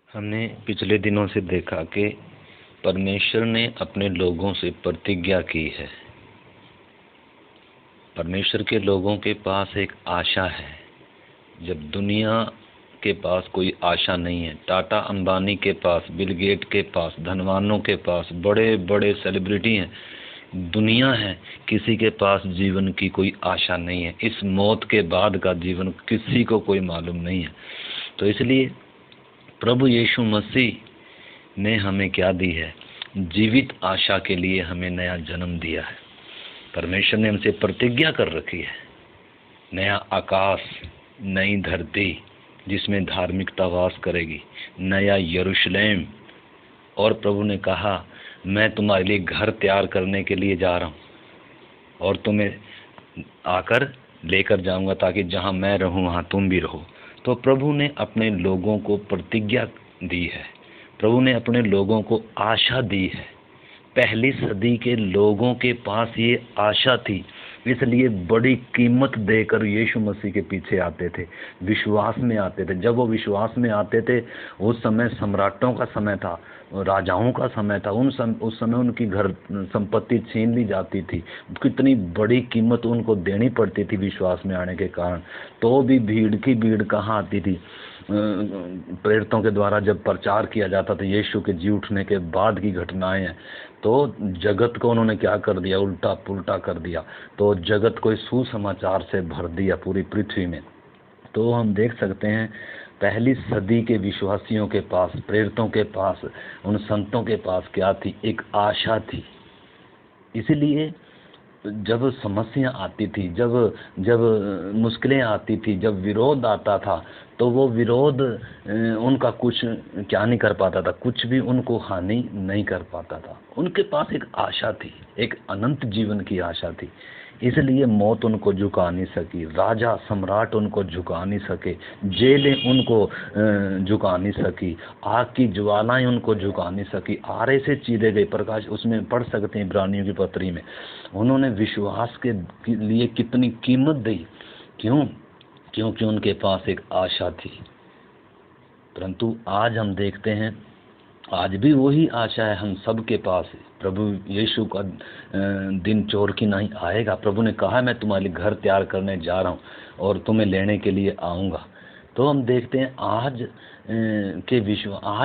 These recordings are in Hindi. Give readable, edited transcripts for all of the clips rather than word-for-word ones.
हमने पिछले दिनों से देखा कि परमेश्वर ने अपने लोगों से प्रतिज्ञा की है। परमेश्वर के लोगों के पास एक आशा है। जब दुनिया के पास कोई आशा नहीं है, टाटा अंबानी के पास, बिल गेट के पास, धनवानों के पास, बड़े बड़े सेलिब्रिटी हैं, दुनिया है, किसी के पास जीवन की कोई आशा नहीं है। इस मौत के बाद का जीवन किसी को कोई मालूम नहीं है। तो इसलिए प्रभु यीशु मसीह ने हमें क्या दी है? जीवित आशा के लिए हमें नया जन्म दिया है। परमेश्वर ने हमसे प्रतिज्ञा कर रखी है, नया आकाश, नई धरती जिसमें धार्मिकता वास करेगी, नया यरूशलेम। और प्रभु ने कहा, मैं तुम्हारे लिए घर तैयार करने के लिए जा रहा हूँ और तुम्हें आकर लेकर जाऊंगा ताकि जहाँ मैं रहूँ वहाँ तुम भी रहो। तो प्रभु ने अपने लोगों को प्रतिज्ञा दी है, प्रभु ने अपने लोगों को आशा दी है। पहली सदी के लोगों के पास ये आशा थी, इसलिए बड़ी कीमत देकर यीशु मसीह के पीछे आते थे, विश्वास में आते थे। जब वो विश्वास में आते थे, उस समय सम्राटों का समय था, राजाओं का समय था। उस समय उनकी घर संपत्ति छीन ली जाती थी, कितनी बड़ी कीमत उनको देनी पड़ती थी विश्वास में आने के कारण। तो भी भीड़ की भीड़ कहाँ आती थी? प्रेरितों के द्वारा जब प्रचार किया जाता था यीशु के जी उठने के बाद की घटनाएं हैं, तो जगत को उन्होंने क्या कर दिया? उल्टा पुल्टा कर दिया। तो जगत को सुसमाचार से भर दिया पूरी पृथ्वी में। तो हम देख सकते हैं पहली सदी के विश्वासियों के पास, प्रेरितों के पास, उन संतों के पास क्या थी? एक आशा थी। इसलिए जब समस्या आती थी, जब जब मुश्किलें आती थी, जब विरोध आता था, तो वो विरोध उनका कुछ क्या नहीं कर पाता था, कुछ भी उनको हानि नहीं कर पाता था। उनके पास एक आशा थी, एक अनंत जीवन की आशा थी। इसलिए मौत उनको झुका नहीं सकी, राजा सम्राट उनको झुका नहीं सके, जेलें उनको झुका नहीं सकी, आग की ज्वालाएं उनको झुका नहीं सकी, आरे से चीरे गए प्रकाश। उसमें पढ़ सकते हैं इब्रानियों की पत्री में, उन्होंने विश्वास के लिए कितनी कीमत दी। क्यों? क्योंकि उनके पास एक आशा थी। परंतु आज हम देखते हैं, आज भी वही आशा है हम सब के पास। प्रभु यीशु का दिन चोर की नहीं आएगा। प्रभु ने कहा, मैं तुम्हारे लिए घर तैयार करने जा रहा हूँ और तुम्हें लेने के लिए आऊँगा। तो हम देखते हैं आज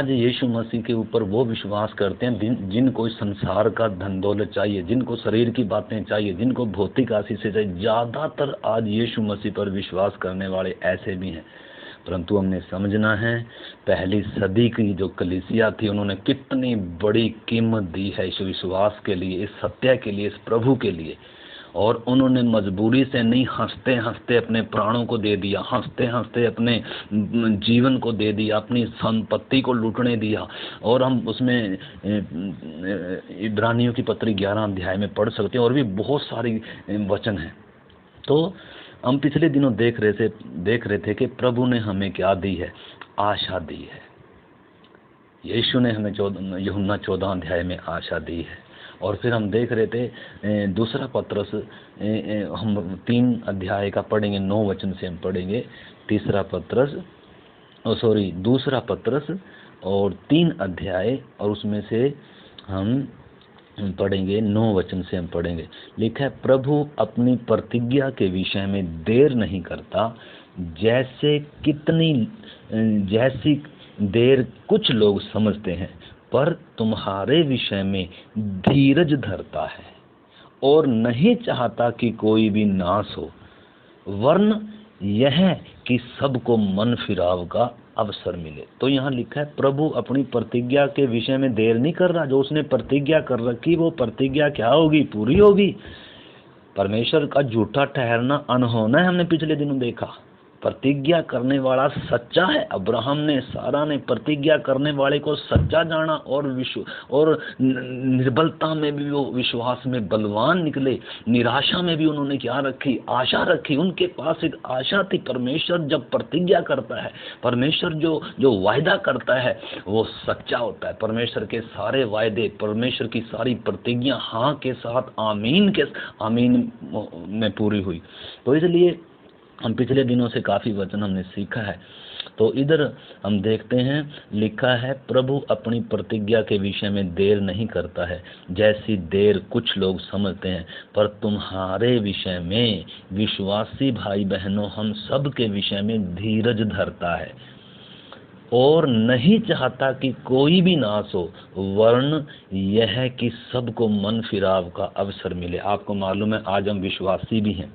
यीशु मसीह के ऊपर वो विश्वास करते हैं जिनको संसार का धन दौलत चाहिए, जिनको शरीर की बातें चाहिए, जिनको भौतिक आशीष चाहिए। ज़्यादातर आज यीशु मसीह पर विश्वास करने वाले ऐसे भी हैं। परंतु हमने समझना है, पहली सदी की जो कलीसिया थी, उन्होंने कितनी बड़ी कीमत दी है इस विश्वास के लिए, इस सत्य के लिए, इस प्रभु के लिए। और उन्होंने मजबूरी से नहीं, हंसते हंसते अपने प्राणों को दे दिया, हंसते हंसते अपने जीवन को दे दिया, अपनी संपत्ति को लूटने दिया। और हम उसमें इब्रानियों की पत्री 11 अध्याय में पढ़ सकते हैं, और भी बहुत सारी वचन हैं। तो हम पिछले दिनों देख रहे थे कि प्रभु ने हमें क्या दी है? आशा दी है। यीशु ने हमें यूहन्ना 14 अध्याय में आशा दी है। और फिर हम देख रहे थे दूसरा पत्रस, हम 3 अध्याय का पढ़ेंगे, 9 वचन से हम पढ़ेंगे। दूसरा पत्रस और 3 अध्याय, और उसमें से हम पढ़ेंगे 9 वचन से हम पढ़ेंगे। लिखा है, प्रभु अपनी प्रतिज्ञा के विषय में देर नहीं करता, जैसी देर कुछ लोग समझते हैं, पर तुम्हारे विषय में धीरज धरता है और नहीं चाहता कि कोई भी नाश हो, वरन यह कि सबको मन फिराव का अवसर मिले। तो यहाँ लिखा है, प्रभु अपनी प्रतिज्ञा के विषय में देर नहीं कर रहा। जो उसने प्रतिज्ञा कर रखी, वो प्रतिज्ञा क्या होगी? पूरी होगी। परमेश्वर का झूठा ठहरना अनहोना है, हमने पिछले दिनों देखा। प्रतिज्ञा करने वाला सच्चा है। अब्राहम ने, सारा ने प्रतिज्ञा करने वाले को सच्चा जाना, और निर्बलता में भी वो विश्वास में बलवान निकले। निराशा में भी उन्होंने क्या रखी? आशा रखी। उनके पास एक आशा थी। परमेश्वर जब प्रतिज्ञा करता है, परमेश्वर जो वायदा करता है, वो सच्चा होता है। परमेश्वर के सारे वायदे, परमेश्वर की सारी प्रतिज्ञा हाँ के साथ आमीन में पूरी हुई। तो इसलिए हम पिछले दिनों से काफ़ी वचन हमने सीखा है। तो इधर हम देखते हैं लिखा है, प्रभु अपनी प्रतिज्ञा के विषय में देर नहीं करता है जैसी देर कुछ लोग समझते हैं, पर तुम्हारे विषय में विश्वासी भाई बहनों हम सब के विषय में धीरज धरता है और नहीं चाहता कि कोई भी नाश हो, वरन यह है कि सबको मन फिराव का अवसर मिले। आपको मालूम है आज हम विश्वासी भी हैं,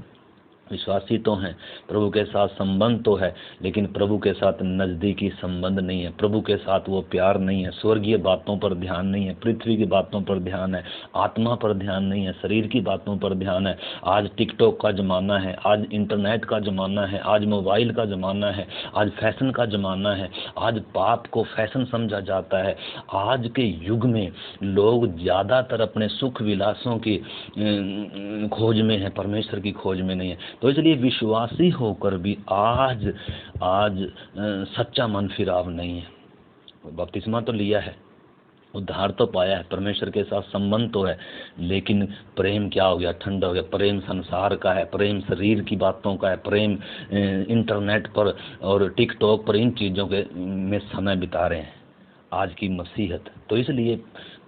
विश्वासी तो हैं, प्रभु के साथ संबंध तो है, लेकिन प्रभु के साथ नज़दीकी संबंध नहीं है, प्रभु के साथ वो प्यार नहीं है, स्वर्गीय बातों पर ध्यान नहीं है, पृथ्वी की बातों पर ध्यान है, आत्मा पर ध्यान नहीं है, शरीर की बातों पर ध्यान है। आज टिकटॉक का ज़माना है, आज इंटरनेट का ज़माना है, आज मोबाइल का ज़माना है, आज फैशन का ज़माना है, आज पाप को फैशन समझा जाता है। आज के युग में लोग ज़्यादातर अपने सुख विलासों की खोज में है, परमेश्वर की खोज में नहीं है। तो इसलिए विश्वासी होकर भी आज सच्चा मन फिराव नहीं है। बपतिस्मा तो लिया है, उद्धार तो पाया है, परमेश्वर के साथ संबंध तो है, लेकिन प्रेम क्या हो गया, ठंडा हो गया। प्रेम संसार का है, प्रेम शरीर की बातों का है, प्रेम इंटरनेट पर और टिकटॉक पर इन चीज़ों के में समय बिता रहे हैं आज की मसीहत। तो इसलिए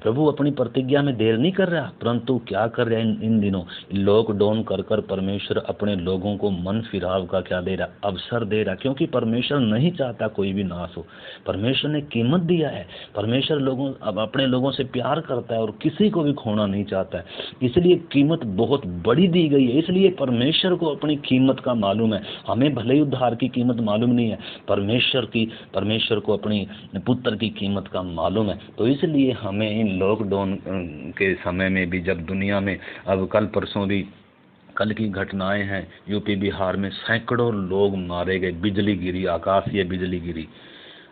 प्रभु अपनी प्रतिज्ञा में देर नहीं कर रहा, परंतु क्या कर रहा है इन दिनों लॉकडाउन कर कर परमेश्वर अपने लोगों को मन फिराव का क्या दे रहा, अवसर दे रहा, क्योंकि परमेश्वर नहीं चाहता कोई भी नाश हो। परमेश्वर ने कीमत दिया है, परमेश्वर लोगों अब अपने लोगों से प्यार करता है और किसी को भी खोना नहीं चाहता है, इसलिए कीमत बहुत बड़ी दी गई है। इसलिए परमेश्वर को अपनी कीमत का मालूम है, हमें भले ही उद्धार की कीमत मालूम नहीं है, परमेश्वर को अपनी पुत्र की कीमत का मालूम है। तो इसलिए हमें इन लॉकडाउन के समय में भी, जब दुनिया में अब कल परसों भी कल की घटनाएं हैं, यूपी बिहार में सैकड़ों लोग मारे गए, बिजली गिरी, आकाशीय बिजली गिरी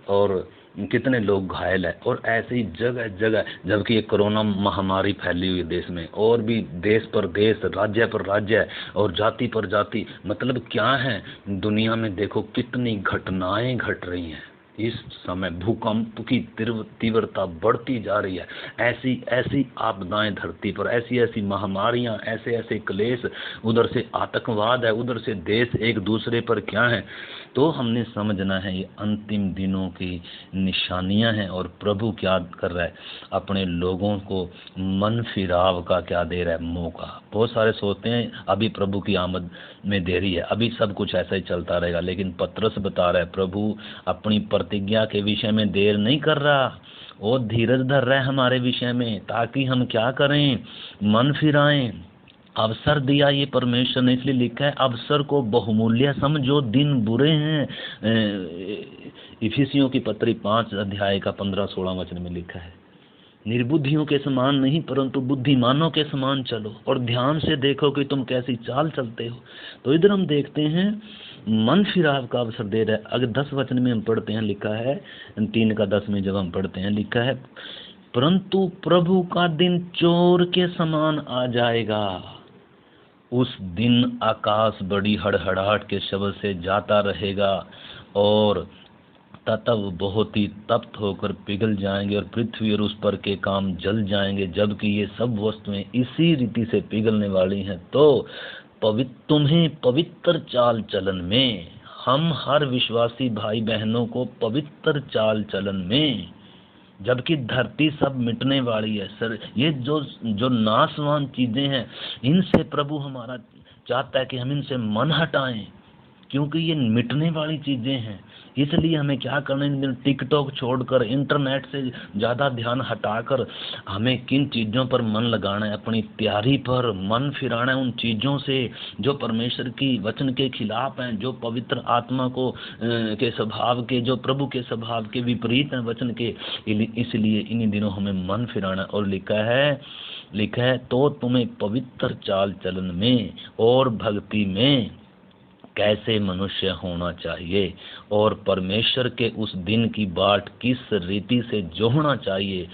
और कितने लोग घायल है, और ऐसे ही जगह जगह, जबकि ये कोरोना महामारी फैली हुई है देश में, और भी देश पर देश, राज्य पर राज्य और जाति पर जाति, मतलब क्या है दुनिया में देखो कितनी घटनाएं घट रही हैं। इस समय भूकंप की तीव्रता बढ़ती जा रही है, ऐसी ऐसी आपदाएं धरती पर, ऐसी ऐसी महामारियां, ऐसे ऐसे क्लेश, उधर से आतंकवाद है, उधर से देश एक दूसरे पर क्या है। तो हमने समझना है ये अंतिम दिनों की निशानियां हैं, और प्रभु क्या कर रहा है, अपने लोगों को मन फिराव का क्या दे रहा है, मौका। बहुत सारे सोचते हैं अभी प्रभु की आमद में देरी है, अभी सब कुछ ऐसा ही चलता रहेगा, लेकिन पतरस बता रहा है प्रभु अपनी प्रतिज्ञा के विषय में देर नहीं कर रहा, वो धीरज धर रहा है हमारे विषय में, ताकि हम क्या करें, मन फिराएं। अवसर दिया ये परमेश्वर ने, इसलिए लिखा है अवसर को बहुमूल्य समझो, दिन बुरे हैं। इफिसियों की पत्री 5 अध्याय का 15-16 वचन में लिखा है, निर्बुद्धियों के समान नहीं परंतु बुद्धिमानों के समान चलो, और ध्यान से देखो कि तुम कैसी चाल चलते हो। तो इधर हम देखते हैं मन फिराव का अवसर दे रहा है। अगर 10 वचन में हम पढ़ते हैं, लिखा है 3 का 10 में जब हम पढ़ते हैं, लिखा है परंतु प्रभु का दिन चोर के समान आ जाएगा, उस दिन आकाश बड़ी हड़हड़ाहट के शब्द से जाता रहेगा और तत्व बहुत ही तप्त होकर पिघल जाएंगे और पृथ्वी और उस पर के काम जल जाएंगे, जबकि ये सब वस्तुएं इसी रीति से पिघलने वाली हैं। तो तुम्हें पवित्र चाल चलन में, हम हर विश्वासी भाई बहनों को पवित्र चाल चलन में, जबकि धरती सब मिटने वाली है, सर ये जो नाशवान चीजें हैं, इनसे प्रभु हमारा चाहता है कि हम इनसे मन हटाएं, क्योंकि ये मिटने वाली चीजें हैं। इसलिए हमें क्या करना है, टिकटॉक छोड़कर, इंटरनेट से ज़्यादा ध्यान हटाकर हमें किन चीज़ों पर मन लगाना है, अपनी तैयारी पर मन फिराना है, उन चीज़ों से जो परमेश्वर की वचन के खिलाफ हैं, जो पवित्र आत्मा को के स्वभाव के, जो प्रभु के स्वभाव के विपरीत हैं वचन के। इसलिए इन दिनों हमें मन फिराना। और लिखा है तो तुम्हें पवित्र चाल चलन में और भक्ति में कैसे मनुष्य होना चाहिए, और परमेश्वर के उस दिन की बाट किस रीति से जोहना चाहिए,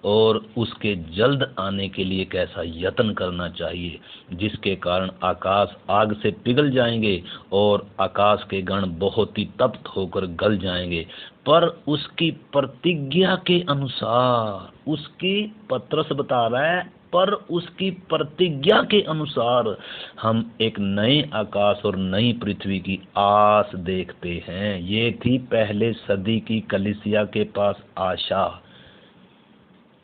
और उसके जल्द आने के लिए कैसा यत्न करना चाहिए, जिसके कारण आकाश आग से पिघल जाएंगे और आकाश के गण बहुत ही तप्त होकर गल जाएंगे, पर उसकी प्रतिज्ञा के अनुसार, उसकी, पतरस बता रहा है पर उसकी प्रतिज्ञा के अनुसार हम एक नए आकाश और नई पृथ्वी की आस देखते हैं। ये थी पहले सदी की कलीसिया के पास आशा।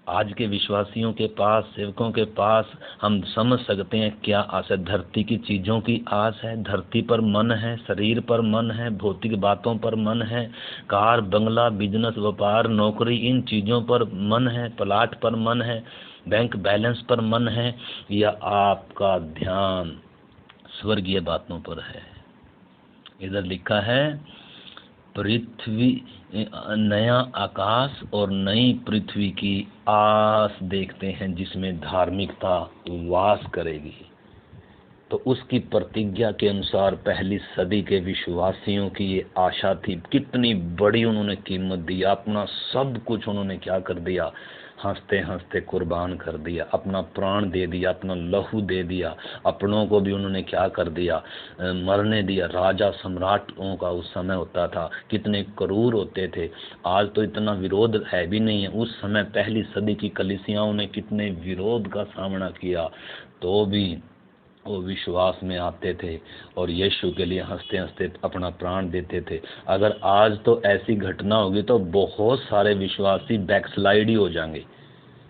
आज के विश्वासियों के पास, सेवकों के पास हम समझ सकते हैं क्या आस है। धरती की चीज़ों की आस है, धरती पर मन है, शरीर पर मन है, भौतिक बातों पर मन है, कार, बंगला, बिजनेस, व्यापार, नौकरी, इन चीज़ों पर मन है, प्लाट पर मन है, बैंक बैलेंस पर मन है, या आपका ध्यान स्वर्गीय बातों पर है। इधर लिखा है पृथ्वी, नया आकाश और नई पृथ्वी की आस देखते हैं जिसमें धार्मिकता वास करेगी। तो उसकी प्रतिज्ञा के अनुसार पहली सदी के विश्वासियों की ये आशा थी। कितनी बड़ी उन्होंने कीमत दी, अपना सब कुछ उन्होंने क्या कर दिया, हंसते हंसते कुर्बान कर दिया, अपना प्राण दे दिया, अपना लहू दे दिया, अपनों को भी उन्होंने क्या कर दिया, मरने दिया। राजा सम्राटों का उस समय होता था, कितने क्रूर होते थे। आज तो इतना विरोध है भी नहीं है। उस समय पहली सदी की कलीसियाओं ने कितने विरोध का सामना किया, तो भी वो विश्वास में आते थे और यीशु के लिए हंसते हंसते अपना प्राण देते थे। अगर आज तो ऐसी घटना होगी तो बहुत सारे विश्वासी बैकस्लाइड ही हो जाएंगे,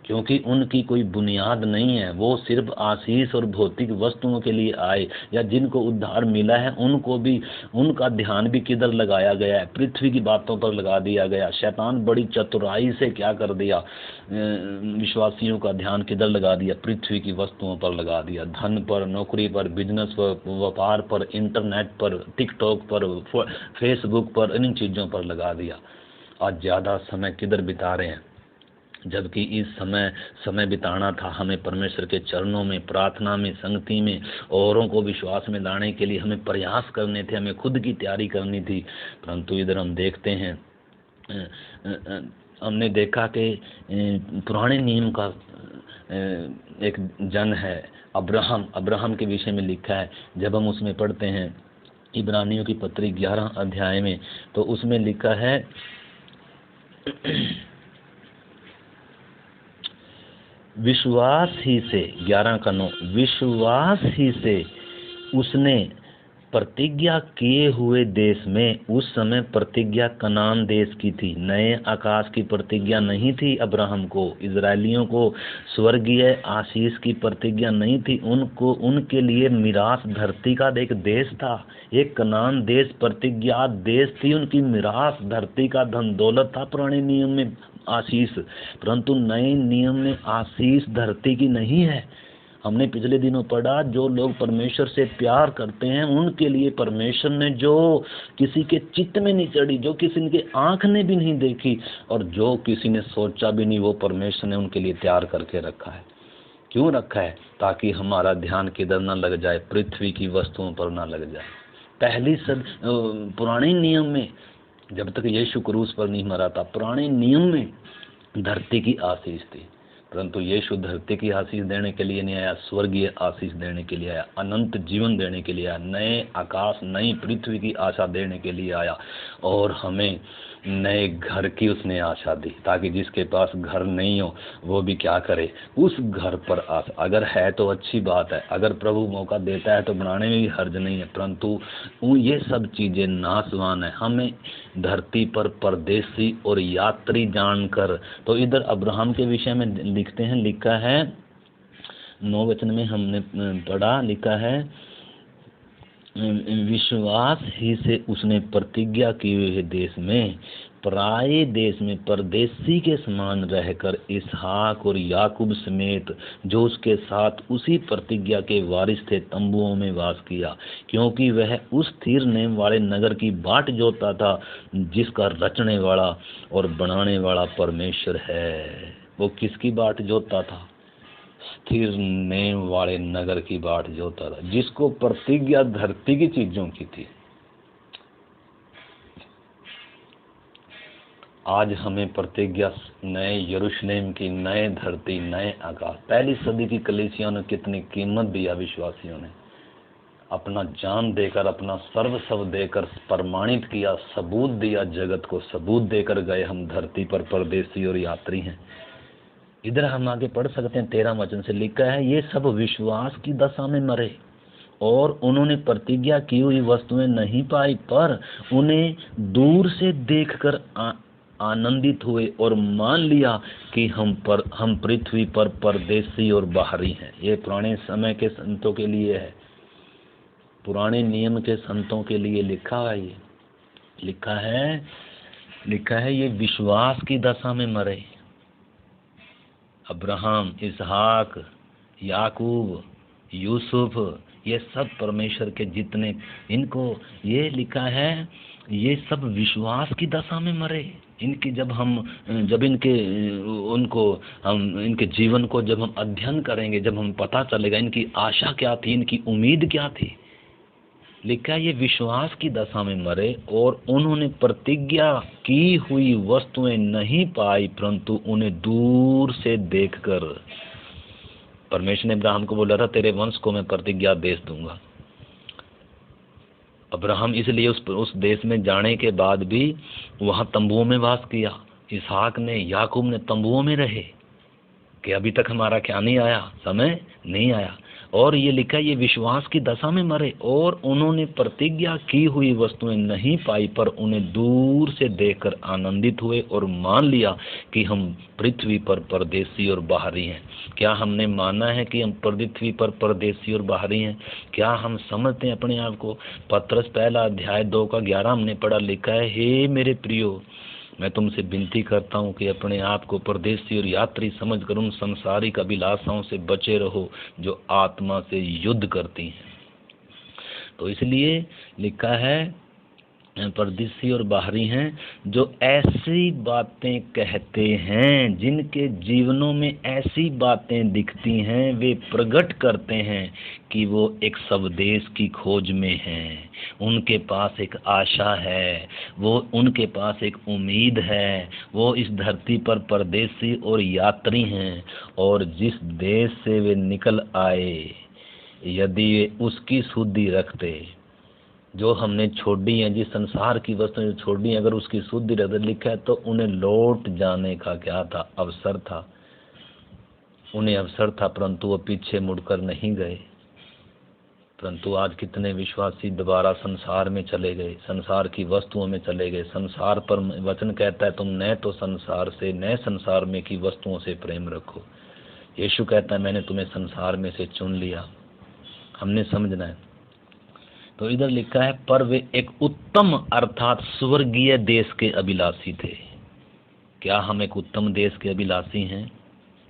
क्योंकि उनकी कोई बुनियाद नहीं है। वो सिर्फ आशीष और भौतिक वस्तुओं के लिए आए, या जिनको उद्धार मिला है उनको भी, उनका ध्यान भी किधर लगाया गया है, पृथ्वी की बातों पर लगा दिया गया। शैतान बड़ी चतुराई से क्या कर दिया, विश्वासियों का ध्यान किधर लगा दिया, पृथ्वी की वस्तुओं पर लगा दिया, धन पर, नौकरी पर, बिजनेस पर, व्यापार पर, इंटरनेट पर, टिकटॉक पर, फेसबुक पर, इन चीज़ों पर लगा दिया। आज ज़्यादा समय किधर बिता रहे हैं, जबकि इस समय बिताना था हमें परमेश्वर के चरणों में, प्रार्थना में, संगति में, औरों को विश्वास में लाने के लिए हमें प्रयास करने थे, हमें खुद की तैयारी करनी थी। परंतु इधर हम देखते हैं, हमने देखा कि पुराने नियम का एक जन है अब्राहम के विषय में लिखा है। जब हम उसमें पढ़ते हैं इब्रानियों की पत्री 11 अध्याय में, तो उसमें लिखा है विश्वास ही से 11:9 विश्वास ही से उसने प्रतिज्ञा किए हुए देश में, उस समय प्रतिज्ञा कनान देश की थी, नए आकाश की प्रतिज्ञा नहीं थी अब्राहम को, इजरायलियों को स्वर्गीय आशीष की प्रतिज्ञा नहीं थी। उनको, उनके लिए मिरास धरती का एक देश था, एक कनान देश प्रतिज्ञा देश थी, उनकी मिरास धरती का धन दौलत था पुराने नियम में आशीष। परंतु नए नियम में आशीष धरती की नहीं है। हमने पिछले दिनों पढ़ा, जो लोग परमेश्वर से प्यार करते हैं उनके लिए परमेश्वर ने जो किसी के चित्त में नहीं चढ़ी, जो किसी के आंख ने भी नहीं देखी और जो किसी ने सोचा भी नहीं, वो परमेश्वर ने उनके लिए तैयार करके रखा है। क्यों रखा है? ताकि हमारा ध्यान किधर ना लग जाए, पृथ्वी की वस्तुओं पर ना लग जाए। पुराने नियम में जब तक यीशु क्रूस पर नहीं मरा था, पुराने नियम में धरती की आशीष थी, परंतु यीशु धरती की आशीष देने के लिए नहीं आया, स्वर्गीय आशीष देने के लिए आया, अनंत जीवन देने के लिए आया, नए आकाश नई पृथ्वी की आशा देने के लिए आया। और हमें नए घर की उसने आशा दी, ताकि जिसके पास घर नहीं हो वो भी क्या करे, उस घर पर आशा। अगर है तो अच्छी बात है, अगर प्रभु मौका देता है तो बनाने में भी हर्ज नहीं है, परंतु ये सब चीज़ें नाशवान है। हमें धरती पर परदेसी और यात्री जानकर, तो इधर अब्राहम के विषय में लिखते हैं, लिखा है 9 वचन में हमने पढ़ा, लिखा है विश्वास ही से उसने प्रतिज्ञा किए हुए देश में, पराये देश में परदेसी के समान रहकर इसहाक और याकूब समेत जो उसके साथ उसी प्रतिज्ञा के वारिस थे तंबुओं में वास किया, क्योंकि वह उस स्थिरने वाले नगर की बाट जोता था जिसका रचने वाला और बनाने वाला परमेश्वर है। वो किसकी बाट जोता था? स्थिरने वाले नगर की बाट जोता था, जिसको प्रतिज्ञा धरती की चीजों की थी। आज हमें प्रतिज्ञा नए यरूशलेम की, नए धरती, नए आकाश। पहली सदी की कलीसिया ने कितनी कीमत दिया, विश्वासियों ने अपना जान देकर, अपना सर्वस्व देकर प्रमाणित किया, सबूत दिया, जगत को सबूत देकर गए हम धरती पर परदेसी और यात्री हैं। इधर हम आगे पढ़ सकते हैं 13 वचन से लिखा है, ये सब विश्वास की दशा में मरे और उन्होंने प्रतिज्ञा की हुई वस्तुएं नहीं पाई, पर उन्हें दूर से देखकर आनंदित हुए और मान लिया कि हम पृथ्वी पर परदेसी और बाहरी हैं। ये पुराने समय के संतों के लिए है, पुराने नियम के संतों के लिए लिखा है। ये लिखा है ये विश्वास की दशा में मरे। अब्राहम, इसहाक, याकूब, यूसुफ, ये सब परमेश्वर के जितने, इनको ये लिखा है ये सब विश्वास की दशा में मरे। इनकी जब इनके जीवन को जब हम अध्ययन करेंगे, जब हम पता चलेगा इनकी आशा क्या थी, इनकी उम्मीद क्या थी। लिखा है ये विश्वास की दशा में मरे और उन्होंने प्रतिज्ञा की हुई वस्तुएं नहीं पाई, परंतु उन्हें दूर से देखकर। परमेश्वर ने अब्राहम को बोला था तेरे वंश को मैं प्रतिज्ञा देश दूंगा। अब्राहम इसलिए उस देश में जाने के बाद भी वहां तंबुओं में वास किया। इसहाक ने, याकूब ने तंबुओं में रहे कि अभी तक हमारा क्या नहीं आया, समय नहीं आया। और ये लिखा ये विश्वास की दशा में मरे और उन्होंने प्रतिज्ञा की हुई वस्तुएं नहीं पाई, पर उन्हें दूर से देखकर आनंदित हुए और मान लिया कि हम पृथ्वी पर परदेसी और बाहरी हैं। क्या हमने माना है कि हम पृथ्वी पर परदेसी और बाहरी हैं? क्या हम समझते हैं अपने आप को? पत्रस पहला अध्याय 2:11 हमने पढ़ा, लिखा है हे मेरे प्रियो, मैं तुमसे विनती करता हूँ कि अपने आप को परदेसी और यात्री समझकर उन संसारिक अभिलाषाओं से बचे रहो जो आत्मा से युद्ध करती हैं। तो इसलिए लिखा है परदेसी और बाहरी हैं जो ऐसी बातें कहते हैं, जिनके जीवनों में ऐसी बातें दिखती हैं, वे प्रकट करते हैं कि वो एक स्वदेश की खोज में हैं। उनके पास एक आशा है, वो उनके पास एक उम्मीद है। वो इस धरती पर परदेसी और यात्री हैं और जिस देश से वे निकल आए, यदि वे उसकी शुद्धि रखते, जो हमने छोड़ी है, जिस संसार की वस्तुएं छोड़ी, अगर उसकी शुद्धि रखते, लिखा है तो उन्हें लौट जाने का क्या था, अवसर था। उन्हें अवसर था, परंतु वो पीछे मुड़कर नहीं गए। परंतु आज कितने विश्वासी दोबारा संसार में चले गए, संसार की वस्तुओं में चले गए। संसार पर वचन कहता है तुम न तो संसार से, न संसार में की वस्तुओं से प्रेम रखो। यीशु कहता है मैंने तुम्हें संसार में से चुन लिया। हमने समझना है। तो इधर लिखा है पर वे एक उत्तम अर्थात स्वर्गीय देश के अभिलाषी थे। क्या हम एक उत्तम देश के अभिलाषी हैं?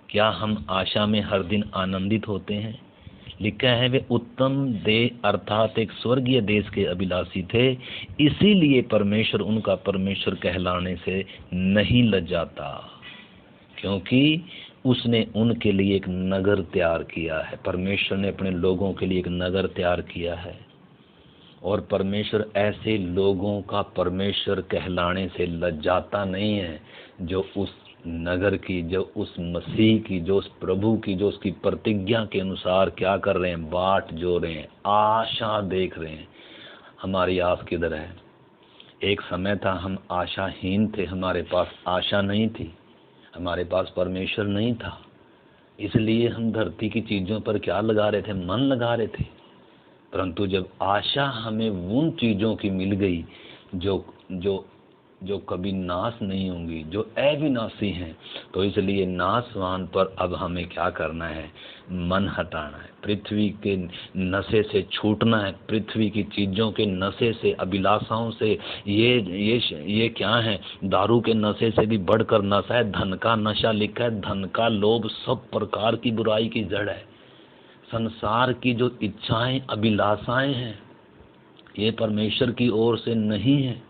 क्या हम आशा में हर दिन आनंदित होते हैं? लिखा है वे उत्तम देश अर्थात एक स्वर्गीय देश के अभिलाषी थे, इसीलिए परमेश्वर उनका परमेश्वर कहलाने से नहीं लजाता, क्योंकि उसने उनके लिए एक नगर तैयार किया है। परमेश्वर ने अपने लोगों के लिए एक नगर तैयार किया है और परमेश्वर ऐसे लोगों का परमेश्वर कहलाने से लज्जाता नहीं है जो उस नगर की, जो उस मसीह की, जो उस प्रभु की, जो उसकी प्रतिज्ञा के अनुसार क्या कर रहे हैं, बाट जो रहे हैं, आशा देख रहे हैं। हमारी आस किधर है? एक समय था हम आशाहीन थे, हमारे पास आशा नहीं थी, हमारे पास परमेश्वर नहीं था, इसलिए हम धरती की चीज़ों पर क्या लगा रहे थे, मन लगा रहे थे। परंतु जब आशा हमें उन चीज़ों की मिल गई जो जो जो कभी नाश नहीं होंगी, जो अविनाशी हैं, तो इसलिए नाशवान पर अब हमें क्या करना है, मन हटाना है, पृथ्वी के नशे से छूटना है, पृथ्वी की चीज़ों के नशे से, अभिलाषाओं से। ये क्या है, दारू के नशे से भी बढ़कर नशा है धन का नशा। लिखा है धन का लोभ सब प्रकार की बुराई की जड़ है। संसार की जो इच्छाएं, अभिलाषाएं हैं, ये परमेश्वर की ओर से नहीं है।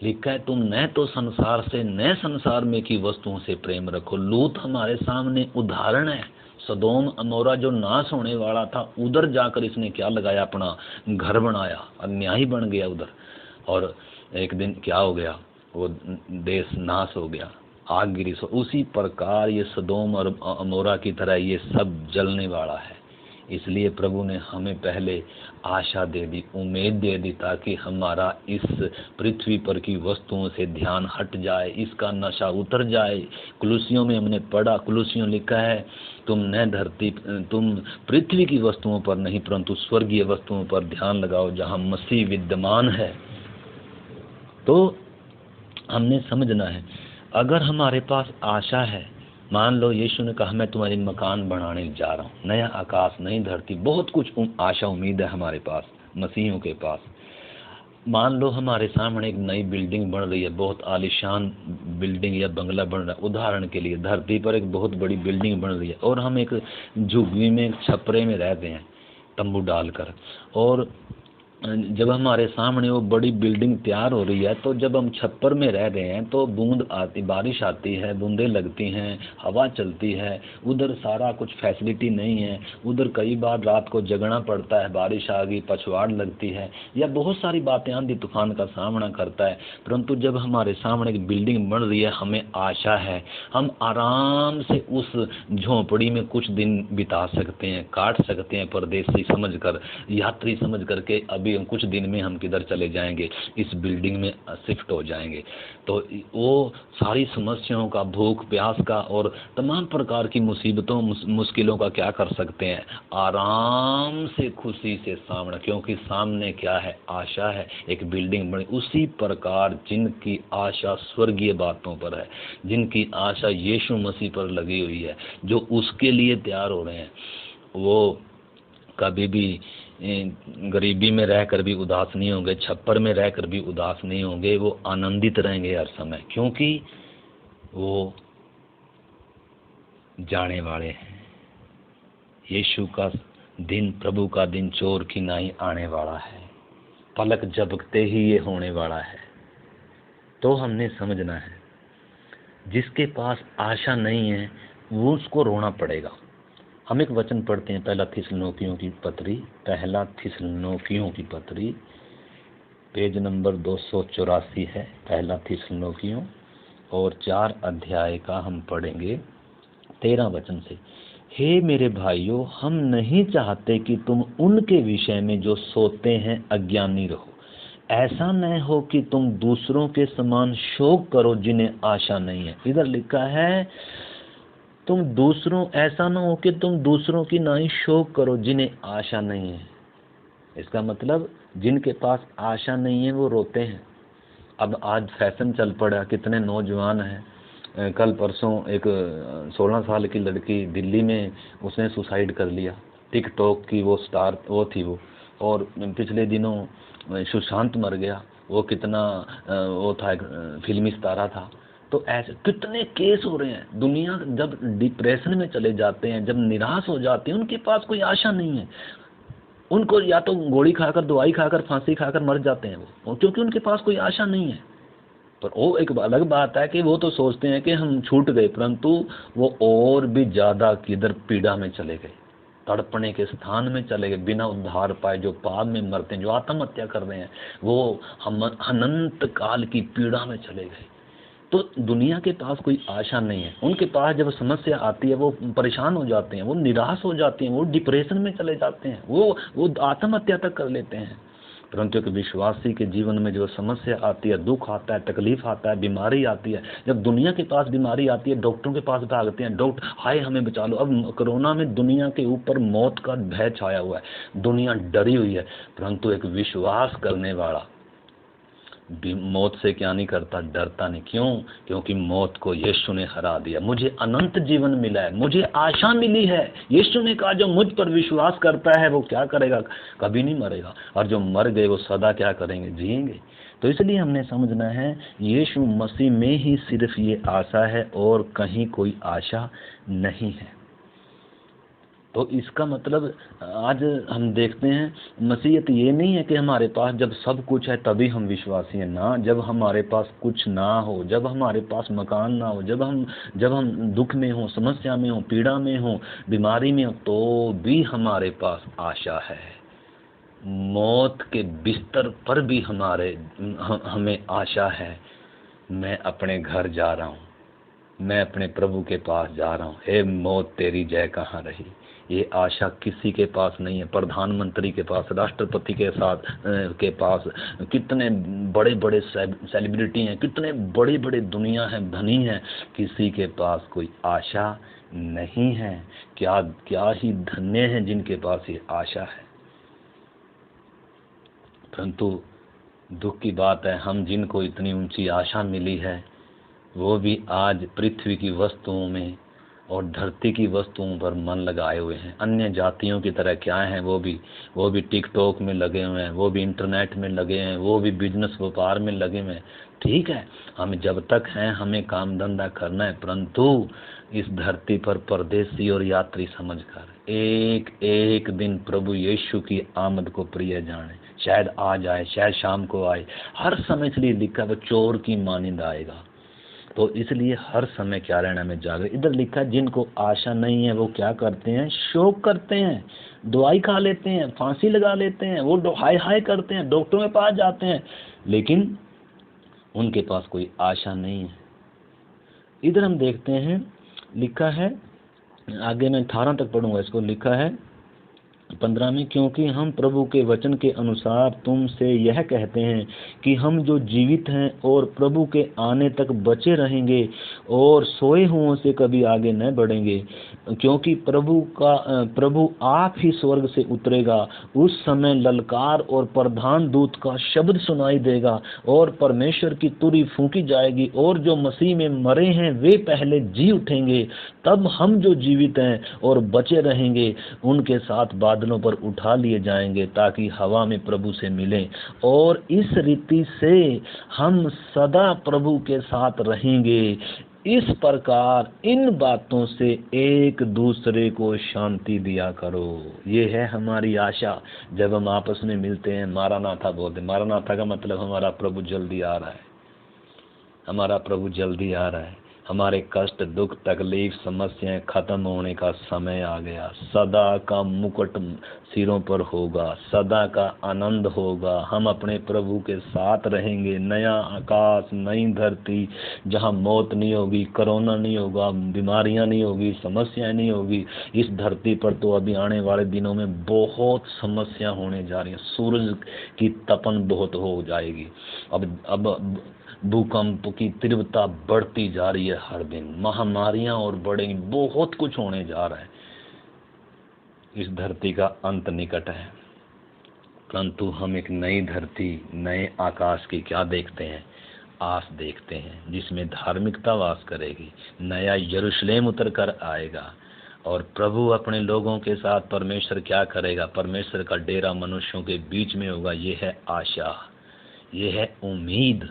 लिखा है तुम न तो संसार से, न संसार में की वस्तुओं से प्रेम रखो। लूत हमारे सामने उदाहरण है। सदोम अमोरा जो नाश होने वाला था, उधर जाकर इसने क्या लगाया, अपना घर बनाया, अन्यायी बन गया उधर। और एक दिन क्या हो गया, वो देश नाश हो गया, आग गिरी। उसी प्रकार ये सदोम और अमोरा की तरह ये सब जलने वाला है। इसलिए प्रभु ने हमें पहले आशा दे दी, उम्मीद दे दी, ताकि हमारा इस पृथ्वी पर की वस्तुओं से ध्यान हट जाए, इसका नशा उतर जाए। कुलुसियों में हमने पढ़ा, कुलुसियों लिखा है, तुम पृथ्वी की वस्तुओं पर नहीं परंतु स्वर्गीय वस्तुओं पर ध्यान लगाओ जहाँ मसीह विद्यमान है। तो हमने समझना है, अगर हमारे पास आशा है, मान लो यीशु ने कहा मैं तुम्हारी मकान बनाने जा रहा हूँ, नया आकाश नई धरती, बहुत कुछ आशा उम्मीद है हमारे पास, मसीहियों के पास। मान लो हमारे सामने एक नई बिल्डिंग बन रही है, बहुत आलीशान बिल्डिंग या बंगला बन रहा है, उदाहरण के लिए धरती पर एक बहुत बड़ी बिल्डिंग बन रही है और हम एक झुग्गी में, एक छपरे में रहते हैं तंबू डालकर, और जब हमारे सामने वो बड़ी बिल्डिंग तैयार हो रही है तो जब हम छप्पर में रह रहे हैं तो बूंद आती, बारिश आती है, बूंदें लगती हैं, हवा चलती है, उधर सारा कुछ फैसिलिटी नहीं है, उधर कई बार रात को जगना पड़ता है, बारिश आ गई, पछवाड़ लगती है, या बहुत सारी बातें आंधी तूफान का सामना करता है। परंतु जब हमारे सामने एक बिल्डिंग बन रही है, हमें आशा है, हम आराम से उस झोंपड़ी में कुछ दिन बिता सकते हैं, काट सकते हैं, परदेसी समझ कर, यात्री समझ करके अभी कुछ दिन में हम किधर चले जाएंगे, इस बिल्डिंग में शिफ्ट हो जाएंगे। तो वो सारी समस्याओं का, भूख प्यास का और तमाम प्रकार की मुसीबतों मुश्किलों का क्या कर सकते हैं, आराम से खुशी से सामना, क्योंकि सामने क्या है, आशा है, एक बिल्डिंग बनी। उसी प्रकार जिनकी आशा स्वर्गीय बातों पर है, जिनकी आशा यीशु मसीह पर लगी हुई है, जो उसके लिए तैयार हो रहे हैं, वो कभी भी गरीबी में रहकर भी उदास नहीं होंगे, छप्पर में रहकर भी उदास नहीं होंगे, वो आनंदित रहेंगे हर समय, क्योंकि वो जाने वाले हैं यीशु का दिन, प्रभु का दिन चोर की नाई आने वाला है, पलक झपकते ही ये होने वाला है। तो हमने समझना है, जिसके पास आशा नहीं है वो उसको रोना पड़ेगा। हम एक वचन पढ़ते हैं, पहला थिस्सलुनीकियों की पत्री, पेज नंबर 284 है, पहला थिस्सलुनीकियों और 4 अध्याय का हम पढ़ेंगे 13 वचन से। हे मेरे भाइयों, हम नहीं चाहते कि तुम उनके विषय में जो सोते हैं अज्ञानी रहो। ऐसा न हो कि तुम दूसरों के समान शोक करो जिन्हें आशा नहीं है। इधर लिखा है ऐसा ना हो कि तुम दूसरों की ना ही शोक करो जिन्हें आशा नहीं है। इसका मतलब जिनके पास आशा नहीं है वो रोते हैं। अब आज फैशन चल पड़ा, कितने नौजवान हैं, कल परसों एक 16 साल की लड़की दिल्ली में, उसने सुसाइड कर लिया, टिकटॉक की वो स्टार वो थी वो, और पिछले दिनों सुशांत मर गया, वो कितना वो था, फिल्मी सितारा था। तो ऐसे कितने केस हो रहे हैं। दुनिया जब डिप्रेशन में चले जाते हैं, जब निराश हो जाते हैं, उनके पास कोई आशा नहीं है, उनको या तो गोली खाकर, दवाई खाकर, फांसी खाकर मर जाते हैं वो, क्योंकि उनके पास कोई आशा नहीं है। पर वो एक अलग बात है कि वो तो सोचते हैं कि हम छूट गए, परंतु वो और भी ज़्यादा किधर पीड़ा में चले गए, तड़पने के स्थान में चले गए, बिना उद्धार पाए। जो पाप में मरते हैं, जो आत्महत्या कर रहे हैं, वो हम अनंत काल की पीड़ा में चले गए। तो दुनिया के पास कोई आशा नहीं है। उनके पास जब समस्या आती है वो परेशान हो जाते हैं, वो निराश हो जाते हैं, वो डिप्रेशन में चले जाते हैं, वो आत्महत्या तक कर लेते हैं। परंतु एक विश्वासी के जीवन में जो समस्या आती है, दुख आता है, तकलीफ आता है, बीमारी आती है, जब दुनिया के पास बीमारी आती है, डॉक्टरों के पास भागते हैं, डॉक्टर हाय हमें बचा लो। अब कोरोना में दुनिया के ऊपर मौत का भय छाया हुआ है, दुनिया डरी हुई है, परंतु एक विश्वास करने वाला मौत से क्या नहीं करता, डरता नहीं। क्यों? क्योंकि मौत को यीशु ने हरा दिया, मुझे अनंत जीवन मिला है, मुझे आशा मिली है। यीशु ने कहा जो मुझ पर विश्वास करता है वो क्या करेगा, कभी नहीं मरेगा, और जो मर गए वो सदा क्या करेंगे, जिएंगे। तो इसलिए हमने समझना है यीशु मसीह में ही सिर्फ ये आशा है और कहीं कोई आशा नहीं है। तो इसका मतलब आज हम देखते हैं मसीहत ये नहीं है कि हमारे पास जब सब कुछ है तभी हम विश्वासी हैं ना। जब हमारे पास कुछ ना हो, जब हमारे पास मकान ना हो, जब हम दुख में हो, समस्या में हो, पीड़ा में हो, बीमारी में हो, तो भी हमारे पास आशा है। मौत के बिस्तर पर भी हमें आशा है। मैं अपने घर जा रहा हूँ, मैं अपने प्रभु के पास जा रहा हूँ। हे मौत तेरी जय कहाँ रही। ये आशा किसी के पास नहीं है। प्रधानमंत्री के पास, राष्ट्रपति के के पास कितने बड़े बड़े सेलिब्रिटी हैं, कितने बड़ी बड़ी दुनिया है, धनी हैं, किसी के पास कोई आशा नहीं है। क्या क्या ही धन्य हैं जिनके पास ये आशा है। परंतु दुख की बात है, हम जिनको इतनी ऊंची आशा मिली है वो भी आज पृथ्वी की वस्तुओं में और धरती की वस्तुओं पर मन लगाए हुए हैं। अन्य जातियों की तरह क्या हैं, वो भी टिकटॉक में लगे हुए हैं, वो भी इंटरनेट में लगे हैं, वो भी बिजनेस व्यापार में लगे हुए हैं। ठीक है, हम जब तक हैं हमें काम धंधा करना है, परंतु इस धरती पर परदेसी और यात्री समझकर एक एक दिन प्रभु यीशु की आमद को प्रिय जाने। शायद आज आए, शायद शाम को आए, हर समय इसलिए लिखा वो चोर की मानिंद आएगा। तो इसलिए हर समय क्या रहना में जागरूक। इधर लिखा जिनको आशा नहीं है वो क्या करते हैं, शोक करते हैं, दवाई खा लेते हैं, फांसी लगा लेते हैं, वो हाय हाय करते हैं, डॉक्टरों के पास जाते हैं, लेकिन उनके पास कोई आशा नहीं है। इधर हम देखते हैं लिखा है, आगे मैं 18 तक पढ़ूंगा इसको, लिखा है 15 में, क्योंकि हम प्रभु के वचन के अनुसार तुमसे यह कहते हैं कि हम जो जीवित हैं और प्रभु के आने तक बचे रहेंगे और सोए हुओं से कभी आगे न बढ़ेंगे, क्योंकि प्रभु आप ही स्वर्ग से उतरेगा। उस समय ललकार और प्रधान दूत का शब्द सुनाई देगा और परमेश्वर की तुरी फूंकी जाएगी और जो मसीह में मरे हैं वे पहले जी उठेंगे। तब हम जो जीवित हैं और बचे रहेंगे उनके साथ बादलों पर उठा लिए जाएंगे ताकि हवा में प्रभु से मिलें, और इस रीति से हम सदा प्रभु के साथ रहेंगे। इस प्रकार इन बातों से एक दूसरे को शांति दिया करो। ये है हमारी आशा। जब हम आपस में मिलते हैं मारानाथा बोलते हैं। मारानाथा का मतलब हमारा प्रभु जल्दी आ रहा है, हमारा प्रभु जल्दी आ रहा है। हमारे कष्ट, दुख, तकलीफ, समस्याएं खत्म होने का समय आ गया। सदा का मुकुट सिरों पर होगा, सदा का आनंद होगा। हम अपने प्रभु के साथ रहेंगे। नया आकाश, नई धरती, जहां मौत नहीं होगी, कोरोना नहीं होगा, बीमारियां नहीं होगी, समस्याएं नहीं होगी। इस धरती पर तो अभी आने वाले दिनों में बहुत समस्या होने जा रही है। सूरज की तपन बहुत हो जाएगी। अब भूकंप की तीव्रता बढ़ती जा रही है हर दिन, महामारियां और बढ़ेंगी, बहुत कुछ होने जा रहा है। इस धरती का अंत निकट है, परंतु हम एक नई धरती, नए आकाश की क्या देखते हैं, आस देखते हैं, जिसमें धार्मिकता वास करेगी। नया यरूशलेम उतर कर आएगा और प्रभु अपने लोगों के साथ परमेश्वर क्या करेगा, परमेश्वर का डेरा मनुष्यों के बीच में होगा। ये है आशा, ये है उम्मीद।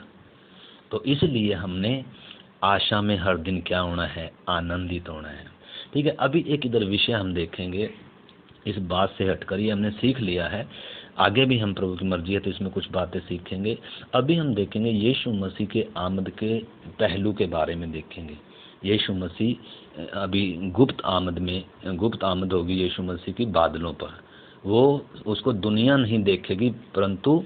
तो इसलिए हमने आशा में हर दिन क्या होना है, आनंदित होना है। ठीक है, अभी एक इधर विषय हम देखेंगे, इस बात से हटकर ये हमने सीख लिया है, आगे भी हम प्रभु की मर्जी है तो इसमें कुछ बातें सीखेंगे। अभी हम देखेंगे यीशु मसीह के आमद के पहलू के बारे में देखेंगे। यीशु मसीह अभी गुप्त आमद होगी यीशु मसीह की बादलों पर। वो उसको दुनिया नहीं देखेगी, परंतु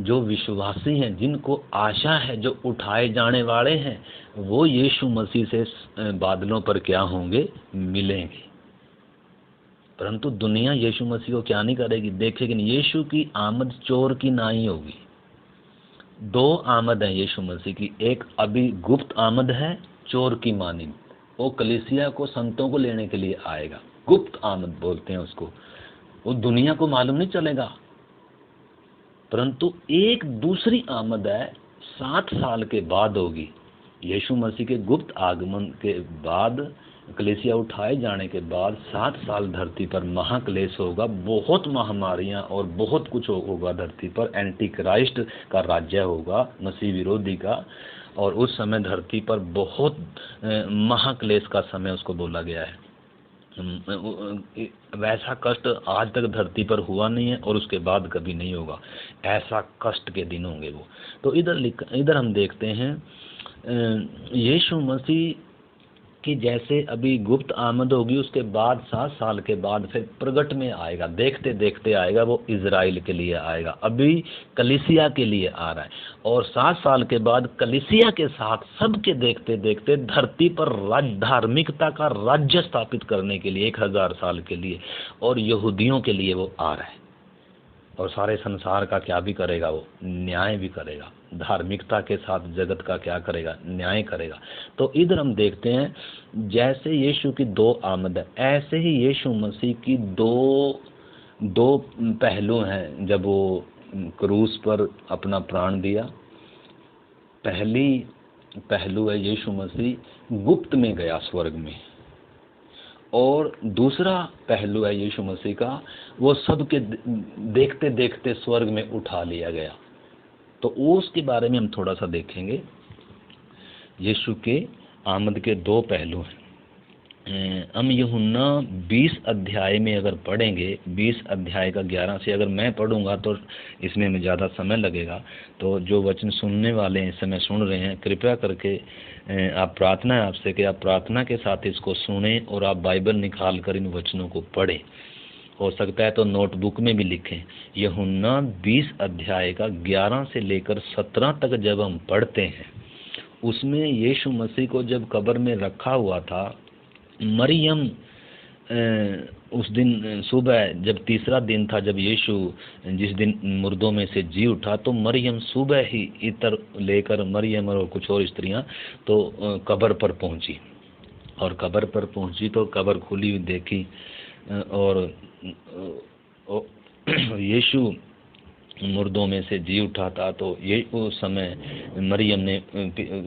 जो विश्वासी हैं, जिनको आशा है, जो उठाए जाने वाले हैं, वो यीशु मसीह से बादलों पर क्या होंगे, मिलेंगे। परंतु दुनिया यीशु मसीह को क्या नहीं करेगी, देखेगी नहीं। यीशु की आमद चोर की ना ही होगी। दो आमद है यीशु मसीह की, एक अभी गुप्त आमद है चोर की मानिंद। वो कलीसिया को, संतों को लेने के लिए आएगा, गुप्त आमद बोलते हैं उसको। वो दुनिया को मालूम नहीं चलेगा। परंतु एक दूसरी आमद है, 7 साल के बाद होगी। यीशु मसीह के गुप्त आगमन के बाद, कलीसिया उठाए जाने के बाद 7 साल धरती पर महाक्लेश होगा। बहुत महामारियां और बहुत कुछ होगा धरती पर। एंटी क्राइस्ट का राज्य होगा, मसीह विरोधी का। और उस समय धरती पर बहुत महाक्लेश का समय उसको बोला गया है। वैसा कष्ट आज तक धरती पर हुआ नहीं है और उसके बाद कभी नहीं होगा। ऐसा कष्ट के दिन होंगे वो। तो इधर हम देखते हैं यीशु मसीह कि जैसे अभी गुप्त आमद होगी, उसके बाद 7 साल के बाद फिर प्रगट में आएगा, देखते देखते आएगा, वो इजराइल के लिए आएगा, अभी कलीसिया के लिए आ रहा है। और 7 साल के बाद कलीसिया के साथ सबके देखते देखते धरती पर धार्मिकता का राज्य स्थापित करने के लिए 1000 साल के लिए, और यहूदियों के लिए वो आ रहा है। और सारे संसार का क्या भी करेगा, वो न्याय भी करेगा, धार्मिकता के साथ जगत का क्या करेगा, न्याय करेगा। तो इधर हम देखते हैं जैसे यीशु की 2 आमद है, ऐसे ही यीशु मसीह की दो पहलू हैं। जब वो क्रूस पर अपना प्राण दिया, पहली पहलू है यीशु मसीह गुप्त में गया स्वर्ग में, और दूसरा पहलू है यीशु मसीह का वो सबके देखते देखते स्वर्ग में उठा लिया गया। तो उसके बारे में हम थोड़ा सा देखेंगे। यीशु के आमद के 2 पहलू हैं। हम यूहन्ना 20 अध्याय में अगर पढ़ेंगे, 20 अध्याय का 11 से अगर मैं पढ़ूंगा तो इसमें में ज़्यादा समय लगेगा। तो जो वचन सुनने वाले हैं, इस समय सुन रहे हैं, कृपया करके आप प्रार्थना है आपसे कि आप प्रार्थना के साथ इसको सुनें और आप बाइबल निकाल कर इन वचनों को पढ़ें। हो सकता है तो नोटबुक में भी लिखें। यूहन्ना 20 अध्याय का 11 से लेकर 17 तक जब हम पढ़ते हैं, उसमें यीशु मसीह को जब कब्र में रखा हुआ था, मरियम उस दिन सुबह जब तीसरा दिन था, जब यीशु जिस दिन मुर्दों में से जी उठा, तो मरियम सुबह ही इत्र लेकर, मरियम और कुछ और स्त्रियां तो कब्र पर पहुंची, और कब्र पर पहुंची तो कब्र खुली हुई देखी, और यीशु मुर्दों में से जी उठा था। तो ये उस समय मरियम ने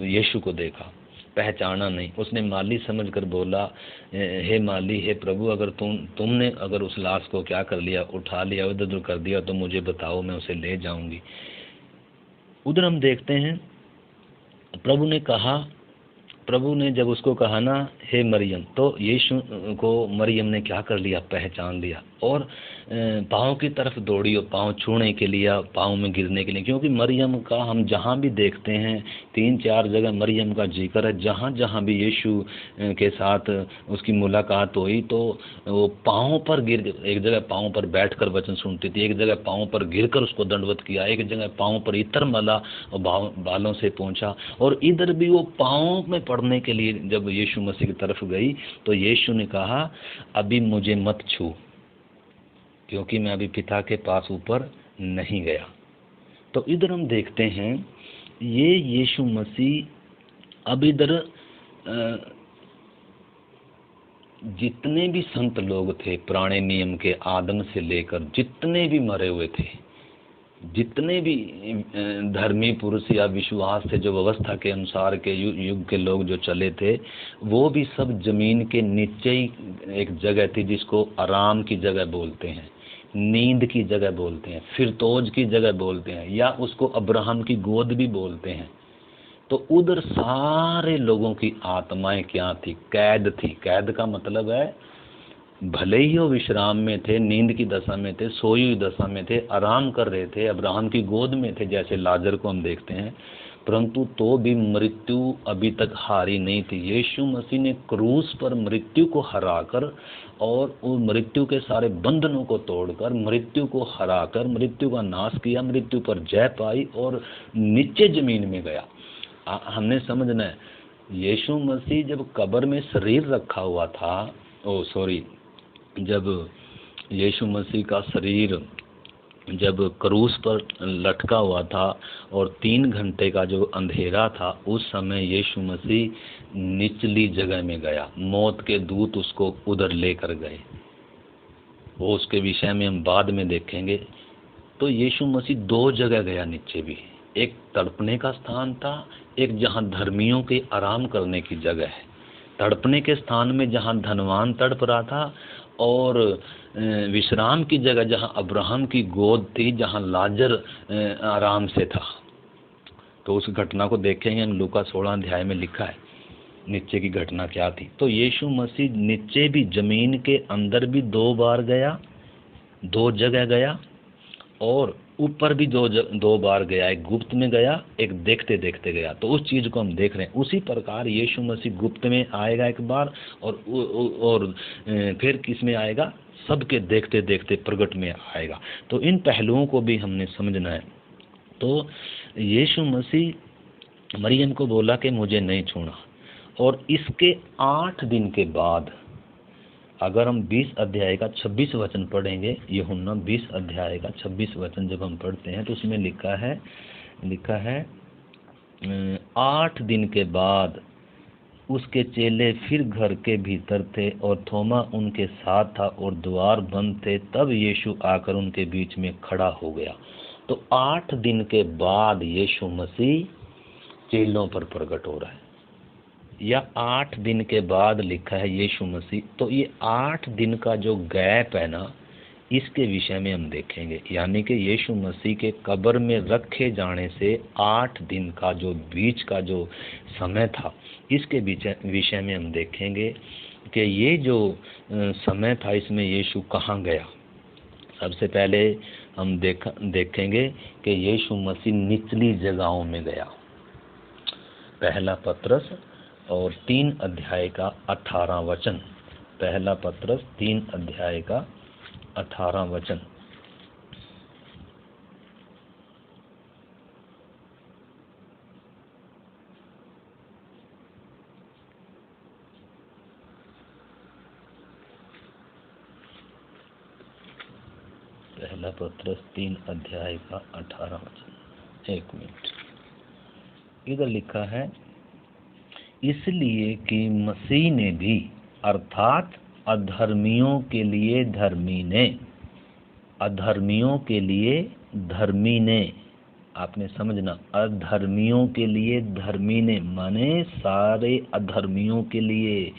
यीशु को देखा, पहचाना नहीं। उसने माली समझकर बोला, हे माली, हे प्रभु, अगर तुमने अगर उस लाश को क्या कर लिया, उठा लिया, इधर उधर कर दिया, तो मुझे बताओ, मैं उसे ले जाऊंगी। उधर हम देखते हैं प्रभु ने जब उसको कहा ना, हे मरियम, तो यीशु को मरियम ने क्या कर लिया, पहचान लिया, और पाँव की तरफ दौड़ी, और पाँव छूने के लिए, पाँव में गिरने के लिए। क्योंकि मरियम का हम जहाँ भी देखते हैं, 3-4 जगह मरियम का जिक्र है, जहाँ जहाँ भी यीशु के साथ उसकी मुलाकात हुई, तो वो पाँव पर गिर, एक जगह पाँव पर बैठकर वचन सुनती थी, एक जगह पाँव पर गिरकर उसको दंडवत किया, एक जगह पाँव पर इत्र मला और बालों से पहुँचा। और इधर भी वो पाँव में पड़ने के लिए जब यीशु मसीह की तरफ गई, तो यीशु ने कहा, अभी मुझे मत छू, क्योंकि मैं अभी पिता के पास ऊपर नहीं गया। तो इधर हम देखते हैं ये यीशु मसीह अब इधर जितने भी संत लोग थे पुराने नियम के, आदम से लेकर जितने भी मरे हुए थे, जितने भी धर्मी पुरुष या विश्वास थे, जो व्यवस्था के अनुसार के युग के लोग जो चले थे, वो भी सब जमीन के नीचे ही एक जगह थी जिसको आराम की जगह बोलते हैं, नींद की जगह बोलते हैं, फिरतौज की जगह बोलते हैं, या उसको अब्राहम की गोद भी बोलते हैं। तो उधर सारे लोगों की आत्माएं क्या थी, कैद थी। कैद का मतलब है भले ही वो विश्राम में थे, नींद की दशा में थे, सोई हुई दशा में थे, आराम कर रहे थे, अब्राहम की गोद में थे, जैसे लाजर को हम देखते हैं, परंतु तो भी मृत्यु अभी तक हारी नहीं थी। यीशु मसीह ने क्रूस पर मृत्यु को हराकर और उस मृत्यु के सारे बंधनों को तोड़कर, मृत्यु को हराकर, मृत्यु का नाश किया, मृत्यु पर जय पाई और नीचे जमीन में गया। हमने समझना है, यीशु मसीह जब कब्र में शरीर रखा हुआ था, जब यीशु मसीह का शरीर जब क्रूस पर लटका हुआ था और 3 घंटे का जो अंधेरा था, उस समय यीशु मसीह निचली जगह में गया, मौत के दूत उसको उधर लेकर गए। वो उसके विषय में हम बाद में देखेंगे। तो यीशु मसीह 2 जगह गया नीचे भी, एक तड़पने का स्थान था, एक जहाँ धर्मियों के आराम करने की जगह है। तड़पने के स्थान में जहाँ धनवान तड़प रहा था, और विश्राम की जगह जहाँ अब्राहम की गोद थी, जहाँ लाजर आराम से था। तो उस घटना को देखेंगे हम, लूका 16 अध्याय में लिखा है नीचे की घटना क्या थी। तो यीशु मसीह नीचे भी, जमीन के अंदर भी 2 बार गया, 2 जगह गया, और ऊपर भी दो बार गया, एक गुप्त में गया, एक देखते देखते गया। तो उस चीज़ को हम देख रहे हैं। उसी प्रकार यीशु मसीह गुप्त में आएगा एक बार, और फिर किस में आएगा, सबके देखते देखते प्रगट में आएगा। तो इन पहलुओं को भी हमने समझना है। तो यीशु मसीह मरियम को बोला कि मुझे नहीं छूना, और इसके 8 दिन के बाद अगर हम 20 अध्याय का 26 वचन पढ़ेंगे, यूहन्ना 20 अध्याय का 26 वचन जब हम पढ़ते हैं तो उसमें लिखा है 8 दिन के बाद उसके चेले फिर घर के भीतर थे और थोमा उनके साथ था और द्वार बंद थे। तब यीशु आकर उनके बीच में खड़ा हो गया। तो 8 दिन के बाद यीशु मसीह चेलों पर प्रकट हो रहा है, या 8 दिन के बाद लिखा है यीशु मसीह। तो ये 8 दिन का जो गैप है ना, इसके विषय में हम देखेंगे। यानी कि यीशु मसीह के कब्र में रखे जाने से 8 दिन का जो बीच का जो समय था, इसके विषय में हम देखेंगे कि ये जो समय था, इसमें यीशु कहाँ गया। सबसे पहले हम देखेंगे कि यीशु मसीह निचली जगहों में गया। पहला पत्रस और 3 अध्याय का 18 वचन। पहला पत्रस 3 अध्याय का 18 वचन। पहला पत्रस 3 अध्याय का 18 वचन। 1 मिनट, इधर लिखा है, इसलिए कि मसीह ने भी, अर्थात अधर्मियों के लिए धर्मी ने, अधर्मियों के लिए धर्मी ने, आपने समझना, अधर्मियों के लिए धर्मी ने माने सारे अधर्मियों के लिए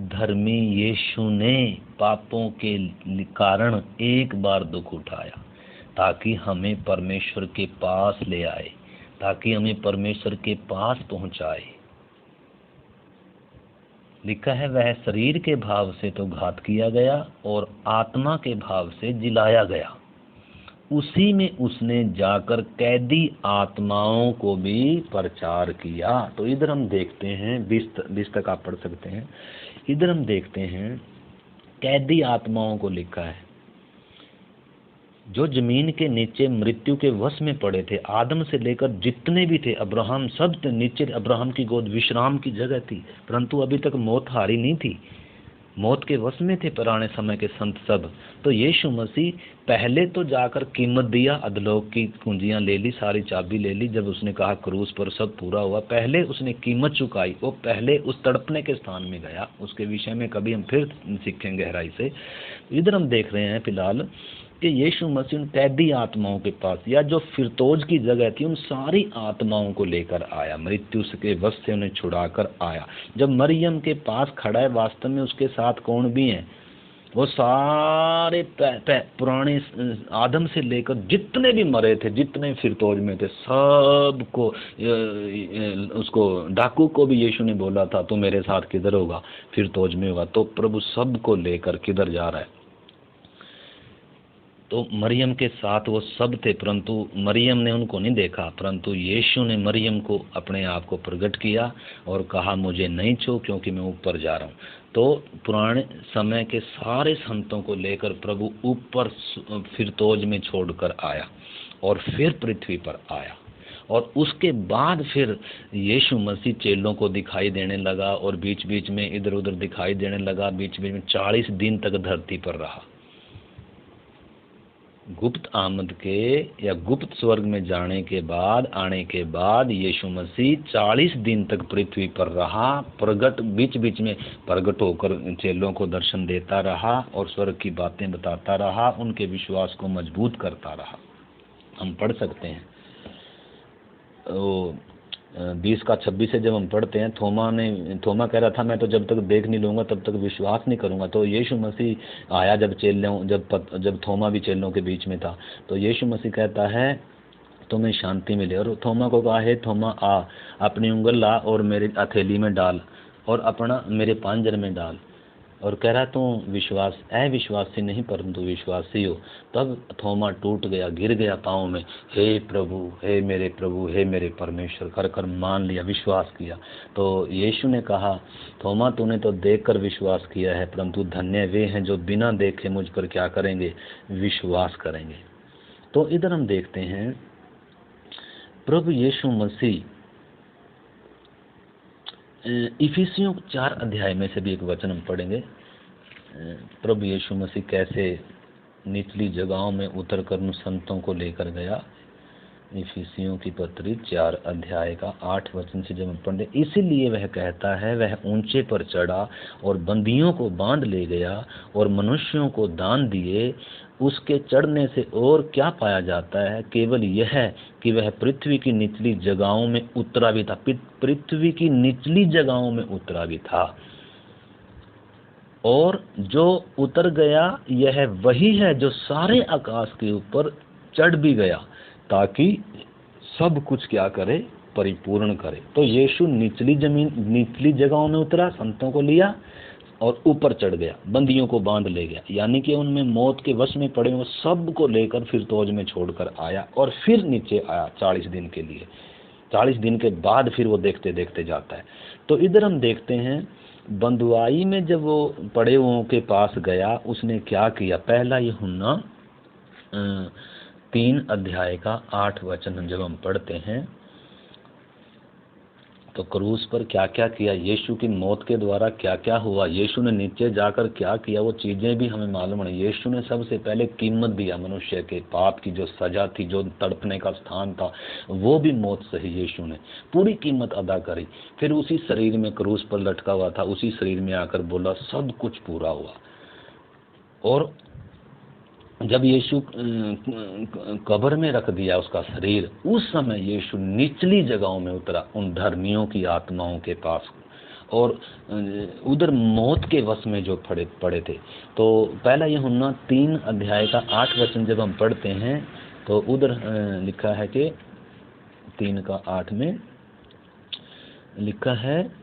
धर्मी यीशु ने पापों के कारण एक बार दुख उठाया, ताकि हमें परमेश्वर के पास ले आए, ताकि हमें परमेश्वर के पास पहुंचाए। लिखा है, वह शरीर के भाव से तो घात किया गया और आत्मा के भाव से जिलाया गया। उसी में उसने जाकर कैदी आत्माओं को भी प्रचार किया। तो इधर हम देखते हैं, 20 तक आप पढ़ सकते हैं। इधर हम देखते हैं कैदी आत्माओं को लिखा है, जो जमीन के नीचे मृत्यु के वश में पड़े थे। आदम से लेकर जितने भी थे, अब्राहम, सब नीचे अब्राहम की गोद विश्राम की जगह थी, परंतु अभी तक मौत हारी नहीं थी। मौत के वश में थे पुराने समय के संत सब। तो यीशु मसीह पहले तो जाकर कीमत दिया, अधलोक की कुंजियां ले ली, सारी चाबी ले ली। जब उसने कहा क्रूस पर सब पूरा हुआ, पहले उसने कीमत चुकाई। वो पहले उस तड़पने के स्थान में गया। उसके विषय में कभी हम फिर सीखेंगे गहराई से। इधर हम देख रहे हैं फिलहाल कि यीशु मसीह उन कैदी आत्माओं के पास, या जो फिरतौज की जगह थी, उन सारी आत्माओं को लेकर आया, मृत्यु के वश से उन्हें छुड़ाकर आया। जब मरियम के पास खड़ा है, वास्तव में उसके साथ कौन भी हैं? वो सारे पुराने आदम से लेकर जितने भी मरे थे, जितने फिरतौज में थे, सबको, उसको डाकू को भी यीशु ने बोला था, तू मेरे साथ किधर होगा? फिरतौज में होगा। तो प्रभु सबको लेकर किधर जा रहा है? तो मरियम के साथ वो सब थे, परंतु मरियम ने उनको नहीं देखा, परंतु यीशु ने मरियम को अपने आप को प्रकट किया और कहा, मुझे नहीं छू, क्योंकि मैं ऊपर जा रहा हूँ। तो पुराने समय के सारे संतों को लेकर प्रभु ऊपर फिरतौज में छोड़कर आया और फिर पृथ्वी पर आया। और उसके बाद फिर यीशु मसीह चेलों को दिखाई देने लगा और बीच बीच में इधर उधर दिखाई देने लगा। बीच बीच में 40 दिन तक धरती पर रहा। गुप्त आमद के या गुप्त स्वर्ग में जाने के बाद, आने के बाद यीशु मसीह 40 दिन तक पृथ्वी पर रहा। प्रगट, बीच बीच में प्रगट होकर चेलों को दर्शन देता रहा और स्वर्ग की बातें बताता रहा, उनके विश्वास को मजबूत करता रहा। हम पढ़ सकते हैं 20 का 26 से जब हम पढ़ते हैं, थोमा कह रहा था, मैं तो जब तक देख नहीं लूँगा तब तक विश्वास नहीं करूँगा। तो यीशु मसीह आया जब थोमा भी चेलों के बीच में था, तो यीशु मसीह कहता है तुम्हें शांति मिले। और थोमा को कहा, है थोमा, आ अपनी उंगल ला और मेरे हथेली में डाल और अपना मेरे पांजर में डाल। और कह रहा तू विश्वास अविश्वासी नहीं परंतु विश्वासी हो। तब थोमा टूट गया, गिर गया पाँव में, हे प्रभु हे मेरे परमेश्वर कर कर मान लिया, विश्वास किया। तो यीशु ने कहा, थोमा तूने तो देखकर विश्वास किया है, परंतु धन्य वे हैं जो बिना देखे मुझ पर क्या करेंगे, विश्वास करेंगे। तो इधर हम देखते हैं प्रभु यीशु मसीह इफिसियों 4 अध्याय में से भी एक वचन हम पढ़ेंगे। प्रभु यीशु मसीह कैसे निचली जगहों में उतर कर उन संतों को लेकर गया। इफिसियों की पत्री 4 अध्याय का 8 वचन से जब हम पढ़े, इसीलिए वह कहता है, वह ऊंचे पर चढ़ा और बंदियों को बांध ले गया और मनुष्यों को दान दिए। उसके चढ़ने से और क्या पाया जाता है, केवल यह कि वह पृथ्वी की निचली जगहों में उतरा भी था। पृथ्वी की निचली जगहों में उतरा भी था, और जो उतर गया यह वही है जो सारे आकाश के ऊपर चढ़ भी गया, ताकि सब कुछ क्या करे, परिपूर्ण करे। तो यीशु निचली जगहों में उतरा, संतों को लिया और ऊपर चढ़ गया, बंदियों को बांध ले गया, यानी कि उनमें मौत के वश में पड़े वो सब को लेकर फिर तोज में छोड़कर आया और फिर नीचे आया 40 दिन के लिए। 40 दिन के बाद फिर वो देखते देखते जाता है। तो इधर हम देखते हैं बंधुआई में जब वो पड़े हुओं के पास गया, उसने क्या किया। पहला यूहन्ना 3 अध्याय का 8 वचन जब हम पढ़ते हैं, तो क्रूस पर क्या क्या किया, यीशु की मौत के द्वारा क्या क्या हुआ, यीशु ने नीचे जाकर क्या किया, वो चीज़ें भी हमें मालूम है। यीशु ने सबसे पहले कीमत दिया मनुष्य के पाप की, जो सजा थी, जो तड़पने का स्थान था, वो भी मौत सही यीशु ने पूरी कीमत अदा करी। फिर उसी शरीर में क्रूस पर लटका हुआ था, उसी शरीर में आकर बोला सब कुछ पूरा हुआ। और जब यीशु कब्र में रख दिया उसका शरीर, उस समय यीशु निचली जगहों में उतरा, उन धर्मियों की आत्माओं के पास, और उधर मौत के वश में जो पड़े थे। तो पहला यूहन्ना 3 अध्याय का 8 वचन जब हम पढ़ते हैं, तो उधर लिखा है कि 3 का 8 में लिखा है,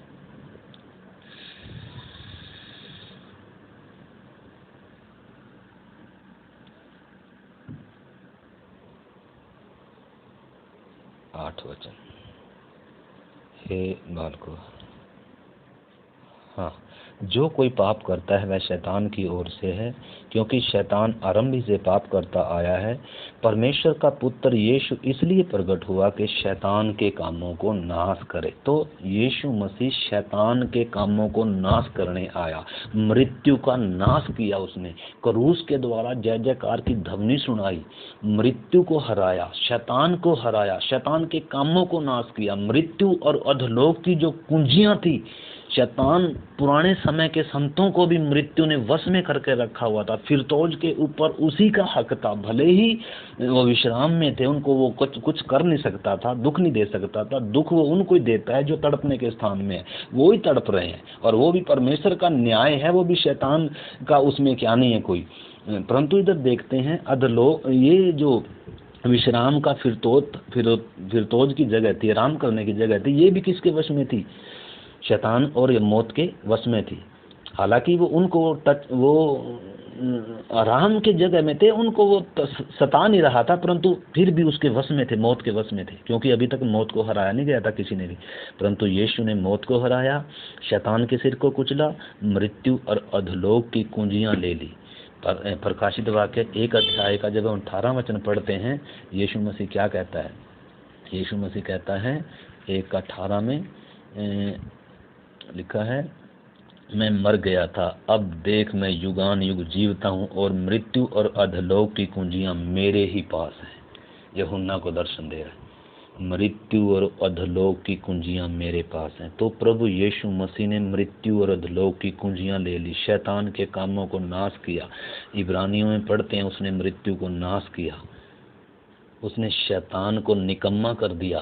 वचन, हे बालको, हाँ, जो कोई पाप करता है वह शैतान की ओर से है, क्योंकि शैतान आरंभ ही से पाप करता आया है। परमेश्वर का पुत्र यीशु इसलिए प्रकट हुआ कि शैतान के कामों को नाश करे। तो यीशु मसीह शैतान के कामों को नाश करने आया, मृत्यु का नाश किया उसने, क्रूस के द्वारा जय जयकार की ध्वनि सुनाई, मृत्यु को हराया, शैतान को हराया, शैतान के कामों को नाश किया। मृत्यु और अधोलोक की जो कुंजियां थी, शैतान पुराने समय के संतों को भी मृत्यु ने वश में करके रखा हुआ था। फिरतौज के ऊपर उसी का हक था, भले ही वो विश्राम में थे, उनको वो कुछ कर नहीं सकता था, दुख नहीं दे सकता था। दुख वो उनको ही देता है जो तड़पने के स्थान में है, वो ही तड़प रहे हैं, और वो भी परमेश्वर का न्याय है, वो भी शैतान का उसमें क्या नहीं है कोई। परंतु इधर देखते हैं अधलोक, ये जो विश्राम का फिरतौज की जगह थी, आराम करने की जगह थी, ये भी किसके वश में थी, शैतान और मौत के वश में थी। हालांकि वो उनको वो आराम के जगह में थे, उनको वो सता नहीं रहा था, परंतु फिर भी उसके वश में थे, मौत के वश में थे, क्योंकि अभी तक मौत को हराया नहीं गया था किसी ने भी। परंतु यीशु ने मौत को हराया, शैतान के सिर को कुचला, मृत्यु और अधोलोक की कुंजियां ले ली। प्रकाशित वाक्य 1 अध्याय का जब हम 18 वचन पढ़ते हैं, यीशु मसीह क्या कहता है। यीशु मसीह कहता है 1:18 में लिखा है, मैं मर गया था, अब देख मैं युगान युग जीवता हूँ, और मृत्यु और अधोलोक की कुंजियां मेरे ही पास हैं। यूहन्ना को दर्शन दे रहा है, मृत्यु और अधोलोक की कुंजियां मेरे पास हैं। तो प्रभु यीशु मसीह ने मृत्यु और अधोलोक की कुंजियां ले ली, शैतान के कामों को नाश किया। इब्रानियों में पढ़ते हैं उसने मृत्यु को नाश किया, उसने शैतान को निकम्मा कर दिया,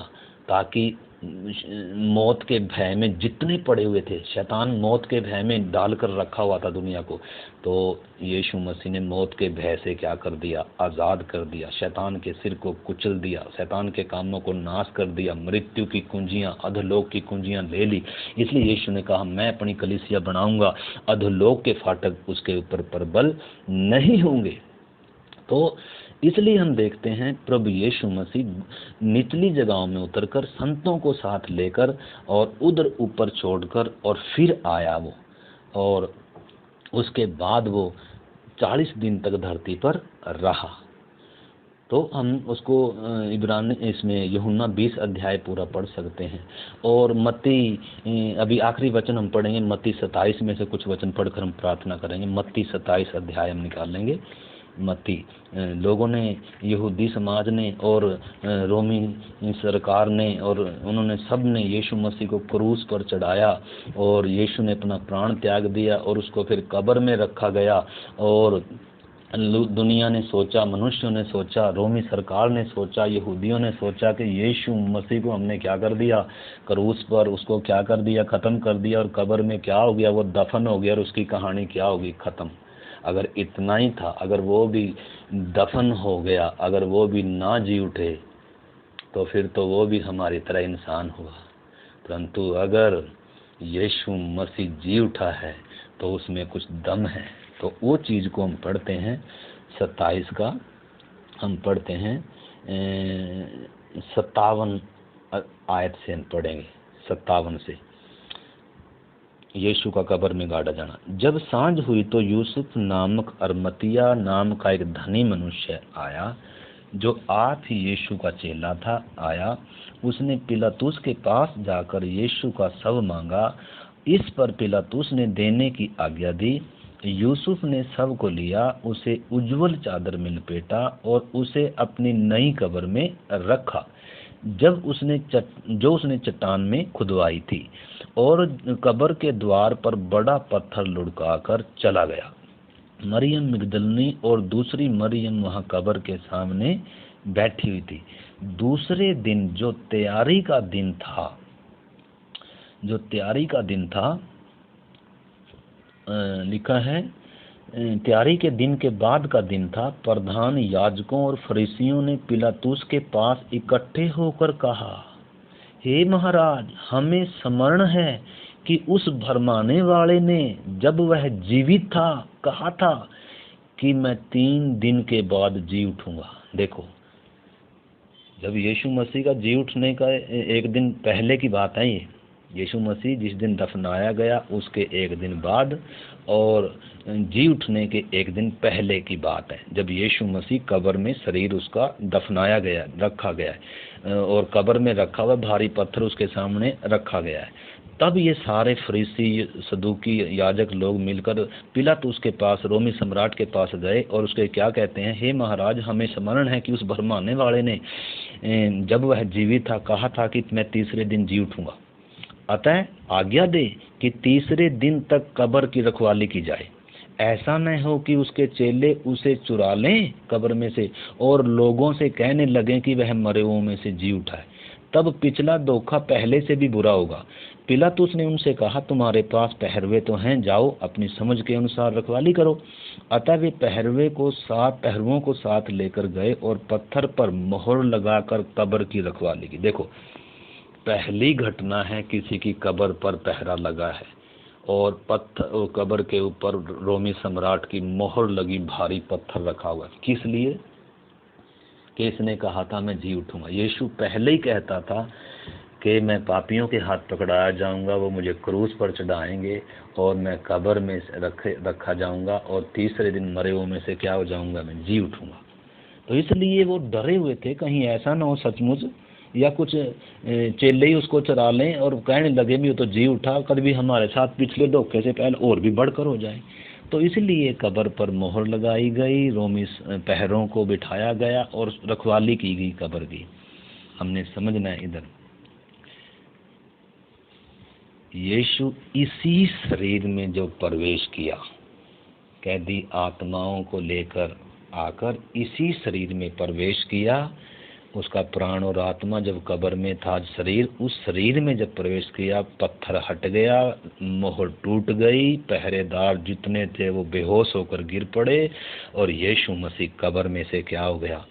ताकि मौत के भय में जितने पड़े हुए थे, शैतान मौत के भय में डालकर रखा हुआ था दुनिया को, तो यीशु मसीह ने मौत के भय से क्या कर दिया, आज़ाद कर दिया, शैतान के सिर को कुचल दिया, शैतान के कामों को नाश कर दिया, मृत्यु की कुंजियाँ, अधोलोक की कुंजियाँ ले ली। इसलिए यीशु ने कहा मैं अपनी कलीसिया बनाऊंगा, अधोलोक के फाटक उसके ऊपर प्रबल नहीं होंगे। तो इसलिए हम देखते हैं प्रभु यीशु मसीह निचली जगहों में उतरकर संतों को साथ लेकर और उधर ऊपर छोड़कर और फिर आया वो, और उसके बाद वो 40 दिन तक धरती पर रहा। तो हम उसको इब्रानी इसमें यूहन्ना 20 अध्याय पूरा पढ़ सकते हैं। और मत्ती अभी आखिरी वचन हम पढ़ेंगे, मत्ती 27 में से कुछ वचन पढ़कर हम प्रार्थना करेंगे। मत्ती 27 अध्याय हम निकालेंगे। मत्ती लोगों ने, यहूदी समाज ने और रोमी सरकार ने और उन्होंने सब ने यीशु मसीह को क्रूस पर चढ़ाया, और यीशु ने अपना प्राण त्याग दिया और उसको फिर कब्र में रखा गया। और दुनिया ने सोचा, मनुष्यों ने सोचा, रोमी सरकार ने सोचा, यहूदियों ने सोचा कि यीशु मसीह को हमने क्या कर दिया, क्रूस पर उसको क्या कर दिया, ख़त्म कर दिया, और कब्र में क्या हो गया, वो दफन हो गया और उसकी कहानी क्या होगी, ख़त्म। अगर इतना ही था, अगर वो भी दफन हो गया, अगर वो भी ना जी उठे, तो फिर तो वो भी हमारी तरह इंसान हुआ। परंतु अगर यीशु मसीह जी उठा है तो उसमें कुछ दम है। तो वो चीज़ को हम पढ़ते हैं 27 का, हम पढ़ते हैं 57 आयत से हम पढ़ेंगे, 57 से। यीशु का कब्र में गाड़ा जाना। जब सांझ हुई तो यूसुफ नामक अरमतिया नाम का एक धनी मनुष्य आया, जो आप ही यीशु का चेला था, आया। उसने पिलातुस के पास जाकर यीशु का शव मांगा। इस पर पिलातुस ने देने की आज्ञा दी। यूसुफ ने शव को लिया, उसे उज्जवल चादर में लपेटा और उसे अपनी नई कब्र में रखा, जो उसने चट्टान में खुदवाई थी, और कब्र के द्वार पर बड़ा पत्थर लुढ़काकर चला गया। मरियम मगदलिनी और दूसरी मरियम वहां कब्र के सामने बैठी हुई थी। दूसरे दिन जो तैयारी का दिन था, लिखा है तैयारी के दिन के बाद का दिन था, प्रधान याजकों और फरीसियों ने पिलातुस के पास इकट्ठे होकर कहा, हे महाराज, हमें स्मरण है कि उस भरमाने वाले ने जब वह जीवित था कहा था कि मैं 3 दिन के बाद जी उठूंगा। देखो, जब यीशु मसीह का जी उठने का एक दिन पहले की बात है ये। यीशु मसीह जिस दिन दफनाया गया उसके एक दिन बाद और जी उठने के एक दिन पहले की बात है, जब यीशु मसीह कब्र में शरीर उसका दफनाया गया, रखा गया है, और कब्र में रखा हुआ भारी पत्थर उसके सामने रखा गया है। तब ये सारे फरीसी, सदूकी, याजक लोग मिलकर पिलातुस के पास, रोमी सम्राट के पास गए और उसके क्या कहते हैं, हे महाराज, हमें स्मरण है कि उस भरमाने वाले ने जब वह जीवित था कहा था कि मैं तीसरे दिन जी उठूंगा। अतः आज्ञा दे कि तीसरे दिन तक कब्र की रखवाली की जाए, ऐसा न हो कि उसके चेले उसे चुरा लें कब्र में से और लोगों से कहने लगे कि वह मरे हुओं में से जी उठा है। तब पिछला धोखा पहले से भी बुरा होगा। पिलातुस ने उनसे कहा, तुम्हारे पास पहरवे तो हैं, जाओ अपनी समझ के अनुसार रखवाली करो। अतः वे पहरवों को साथ लेकर गए और पत्थर पर मोहर लगाकर कब्र की रखवाली की। देखो, पहली घटना है किसी की कब्र पर पहरा लगा है और कब्र के ऊपर रोमी सम्राट की मोहर लगी, भारी पत्थर रखा हुआ है। किस लिए? कि इसने कहा था मैं जी उठूंगा। यीशु पहले ही कहता था कि मैं पापियों के हाथ पकड़ाया जाऊंगा, वो मुझे क्रूस पर चढ़ाएंगे और मैं कब्र में रखा जाऊंगा और तीसरे दिन मरे हुओं में से क्या हो जाऊंगा, मैं जी उठूंगा। तो इसलिए वो डरे हुए थे कहीं ऐसा ना हो सचमुच या कुछ चेले ही उसको चरा लें और कहने लगे भी वो तो जी उठा, कभी हमारे साथ पिछले धोखे से पहले और भी बढ़कर हो जाए। तो इसलिए कब्र पर मोहर लगाई गई, रोमी पहरों को बिठाया गया और रखवाली की गई कब्र की। हमने समझना है इधर, यीशु इसी शरीर में जो प्रवेश किया, कैदी आत्माओं को लेकर आकर इसी शरीर में प्रवेश किया उसका प्राण और आत्मा जब कब्र में था, शरीर, उस शरीर में जब प्रवेश किया, पत्थर हट गया, मोहर टूट गई, पहरेदार जितने थे वो बेहोश होकर गिर पड़े, और यीशु मसीह कब्र में से क्या हो गया?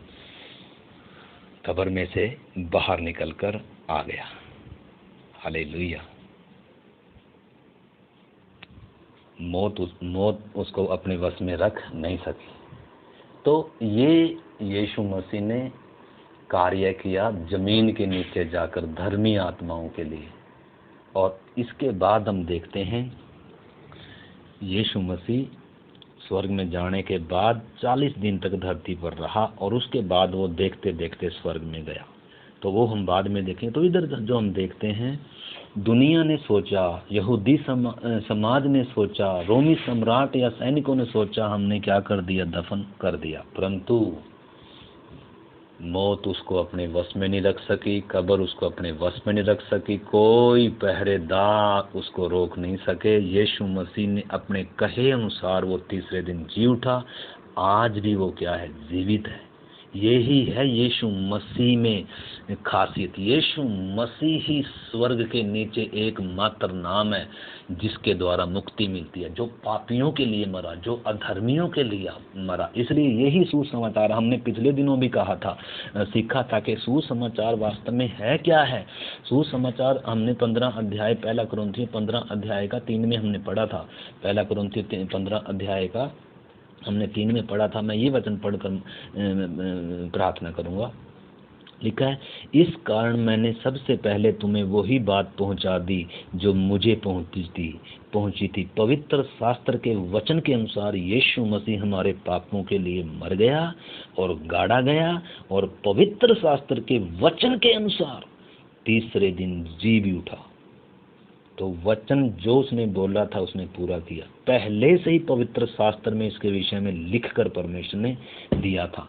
कब्र में से बाहर निकलकर आ गया। हालेलुया। मौत उसको अपने वश में रख नहीं सकी। तो ये यीशु मसीह ने कार्य किया जमीन के नीचे जाकर धर्मी आत्माओं के लिए। और इसके बाद हम देखते हैं यीशु मसीह स्वर्ग में जाने के बाद 40 दिन तक धरती पर रहा, और उसके बाद वो देखते देखते स्वर्ग में गया। तो वो हम बाद में देखें। तो इधर जो हम देखते हैं, दुनिया ने सोचा, यहूदी समाज ने सोचा, रोमी सम्राट या सैनिकों ने सोचा, हमने क्या कर दिया? दफन कर दिया। परंतु मौत उसको अपने वश में नहीं रख सकी, कब्र उसको अपने वश में नहीं रख सकी, कोई पहरेदार उसको रोक नहीं सके। यीशु मसीह ने अपने कहे अनुसार वो तीसरे दिन जी उठा। आज भी वो क्या है? जीवित है। यही है यीशु मसीह में खासियत। यीशु मसीह ही स्वर्ग के नीचे एकमात्र नाम है जिसके द्वारा मुक्ति मिलती है, जो पापियों के लिए मरा, जो अधर्मियों के लिए मरा। इसलिए यही सुसमाचार हमने पिछले दिनों भी कहा था, सीखा था कि सुसमाचार वास्तव में है क्या है। सुसमाचार हमने 15 अध्याय, पहला कुरिन्थियों 15 अध्याय का 3 में हमने पढ़ा था। पहला कुरिन्थियों 15 अध्याय का हमने 3 में पढ़ा था। मैं ये वचन पढ़कर प्रार्थना करूंगा। लिखा है, इस कारण मैंने सबसे पहले तुम्हें वही बात पहुंचा दी जो मुझे पहुंची थी। पवित्र शास्त्र के वचन के अनुसार यीशु मसीह हमारे पापों के लिए मर गया और गाड़ा गया, और पवित्र शास्त्र के वचन के अनुसार तीसरे दिन जी भी उठा। तो वचन जो उसने बोला था उसने पूरा किया। पहले से ही पवित्र शास्त्र में इसके विषय में लिखकर परमेश्वर ने दिया था।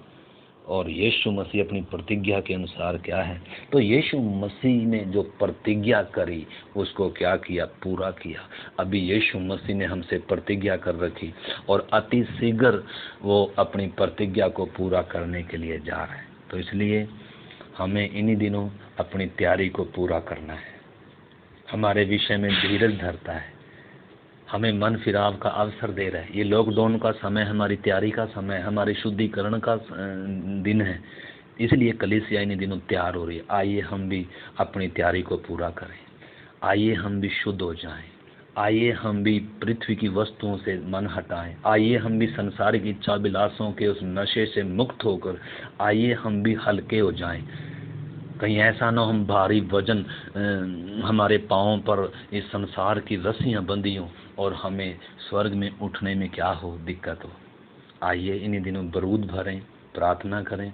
और यीशु मसीह अपनी प्रतिज्ञा के अनुसार क्या है? तो यीशु मसीह ने जो प्रतिज्ञा करी उसको क्या किया? पूरा किया। अभी यीशु मसीह ने हमसे प्रतिज्ञा कर रखी और अति शीघ्र वो अपनी प्रतिज्ञा को पूरा करने के लिए जा रहे हैं। तो इसलिए हमें इन्हीं दिनों अपनी तैयारी को पूरा करना है। हमारे विषय में धीरज धरता है, हमें मन फिराव का अवसर दे रहा है। ये लॉकडाउन का समय हमारी तैयारी का समय, हमारे शुद्धिकरण का दिन है। इसलिए कलीसिया इन दिनों तैयार हो रही है। आइए हम भी अपनी तैयारी को पूरा करें। आइए हम भी शुद्ध हो जाएं। आइए हम भी पृथ्वी की वस्तुओं से मन हटाएं। आइए हम भी संसारिक इच्छा विलासों के उस नशे से मुक्त होकर आइए हम भी हल्के हो जाएं। कहीं ऐसा ना हम भारी वजन हमारे पाँव पर इस संसार की रस्सियां बंधी हों और हमें स्वर्ग में उठने में क्या हो? दिक्कत हो। आइए इन्हीं दिनों बरूद भरें, प्रार्थना करें।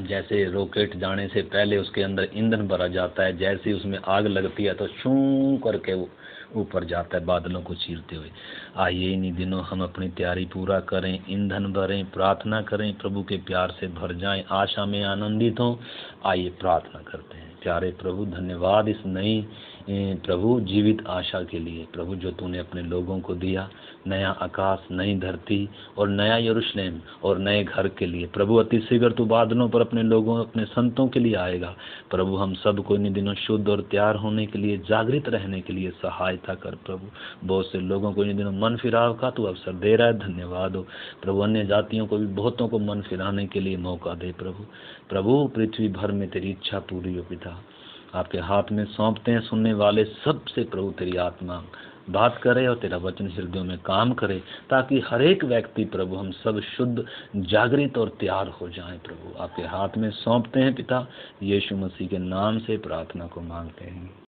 जैसे रॉकेट जाने से पहले उसके अंदर ईंधन भरा जाता है, जैसे उसमें आग लगती है तो शू करके वो ऊपर जाता है बादलों को चीरते हुए। आइए इन्हीं दिनों हम अपनी तैयारी पूरा करें, ईंधन भरें, प्रार्थना करें, प्रभु के प्यार से भर जाएं, आशा में आनंदित हों। आइए प्रार्थना करते हैं। प्यारे प्रभु, धन्यवाद इस नई प्रभु जीवित आशा के लिए, प्रभु जो तूने अपने लोगों को दिया, नया आकाश, नई धरती और नया यरूशलेम और नए घर के लिए। प्रभु अति शीघ्र तू बादलों पर अपने लोगों, अपने संतों के लिए आएगा। प्रभु हम सब को इन दिनों शुद्ध और तैयार होने के लिए, जागृत रहने के लिए सहायता कर। प्रभु बहुत से लोगों को इन दिनों मन फिराव का तू अवसर दे रहा है, धन्यवाद हो। प्रभु अन्य जातियों को भी बहुतों को मन फिराने के लिए मौका दे। प्रभु पृथ्वी भर में तेरी इच्छा पूरी हो पिता। आपके हाथ में सौंपते हैं। सुनने वाले सबसे प्रभु तेरी आत्मा बात करे और तेरा वचन हृदयों में काम करे, ताकि हर एक व्यक्ति प्रभु हम सब शुद्ध, जागृत और तैयार हो जाएं। प्रभु आपके हाथ में सौंपते हैं पिता, यीशु मसीह के नाम से प्रार्थना को मांगते हैं।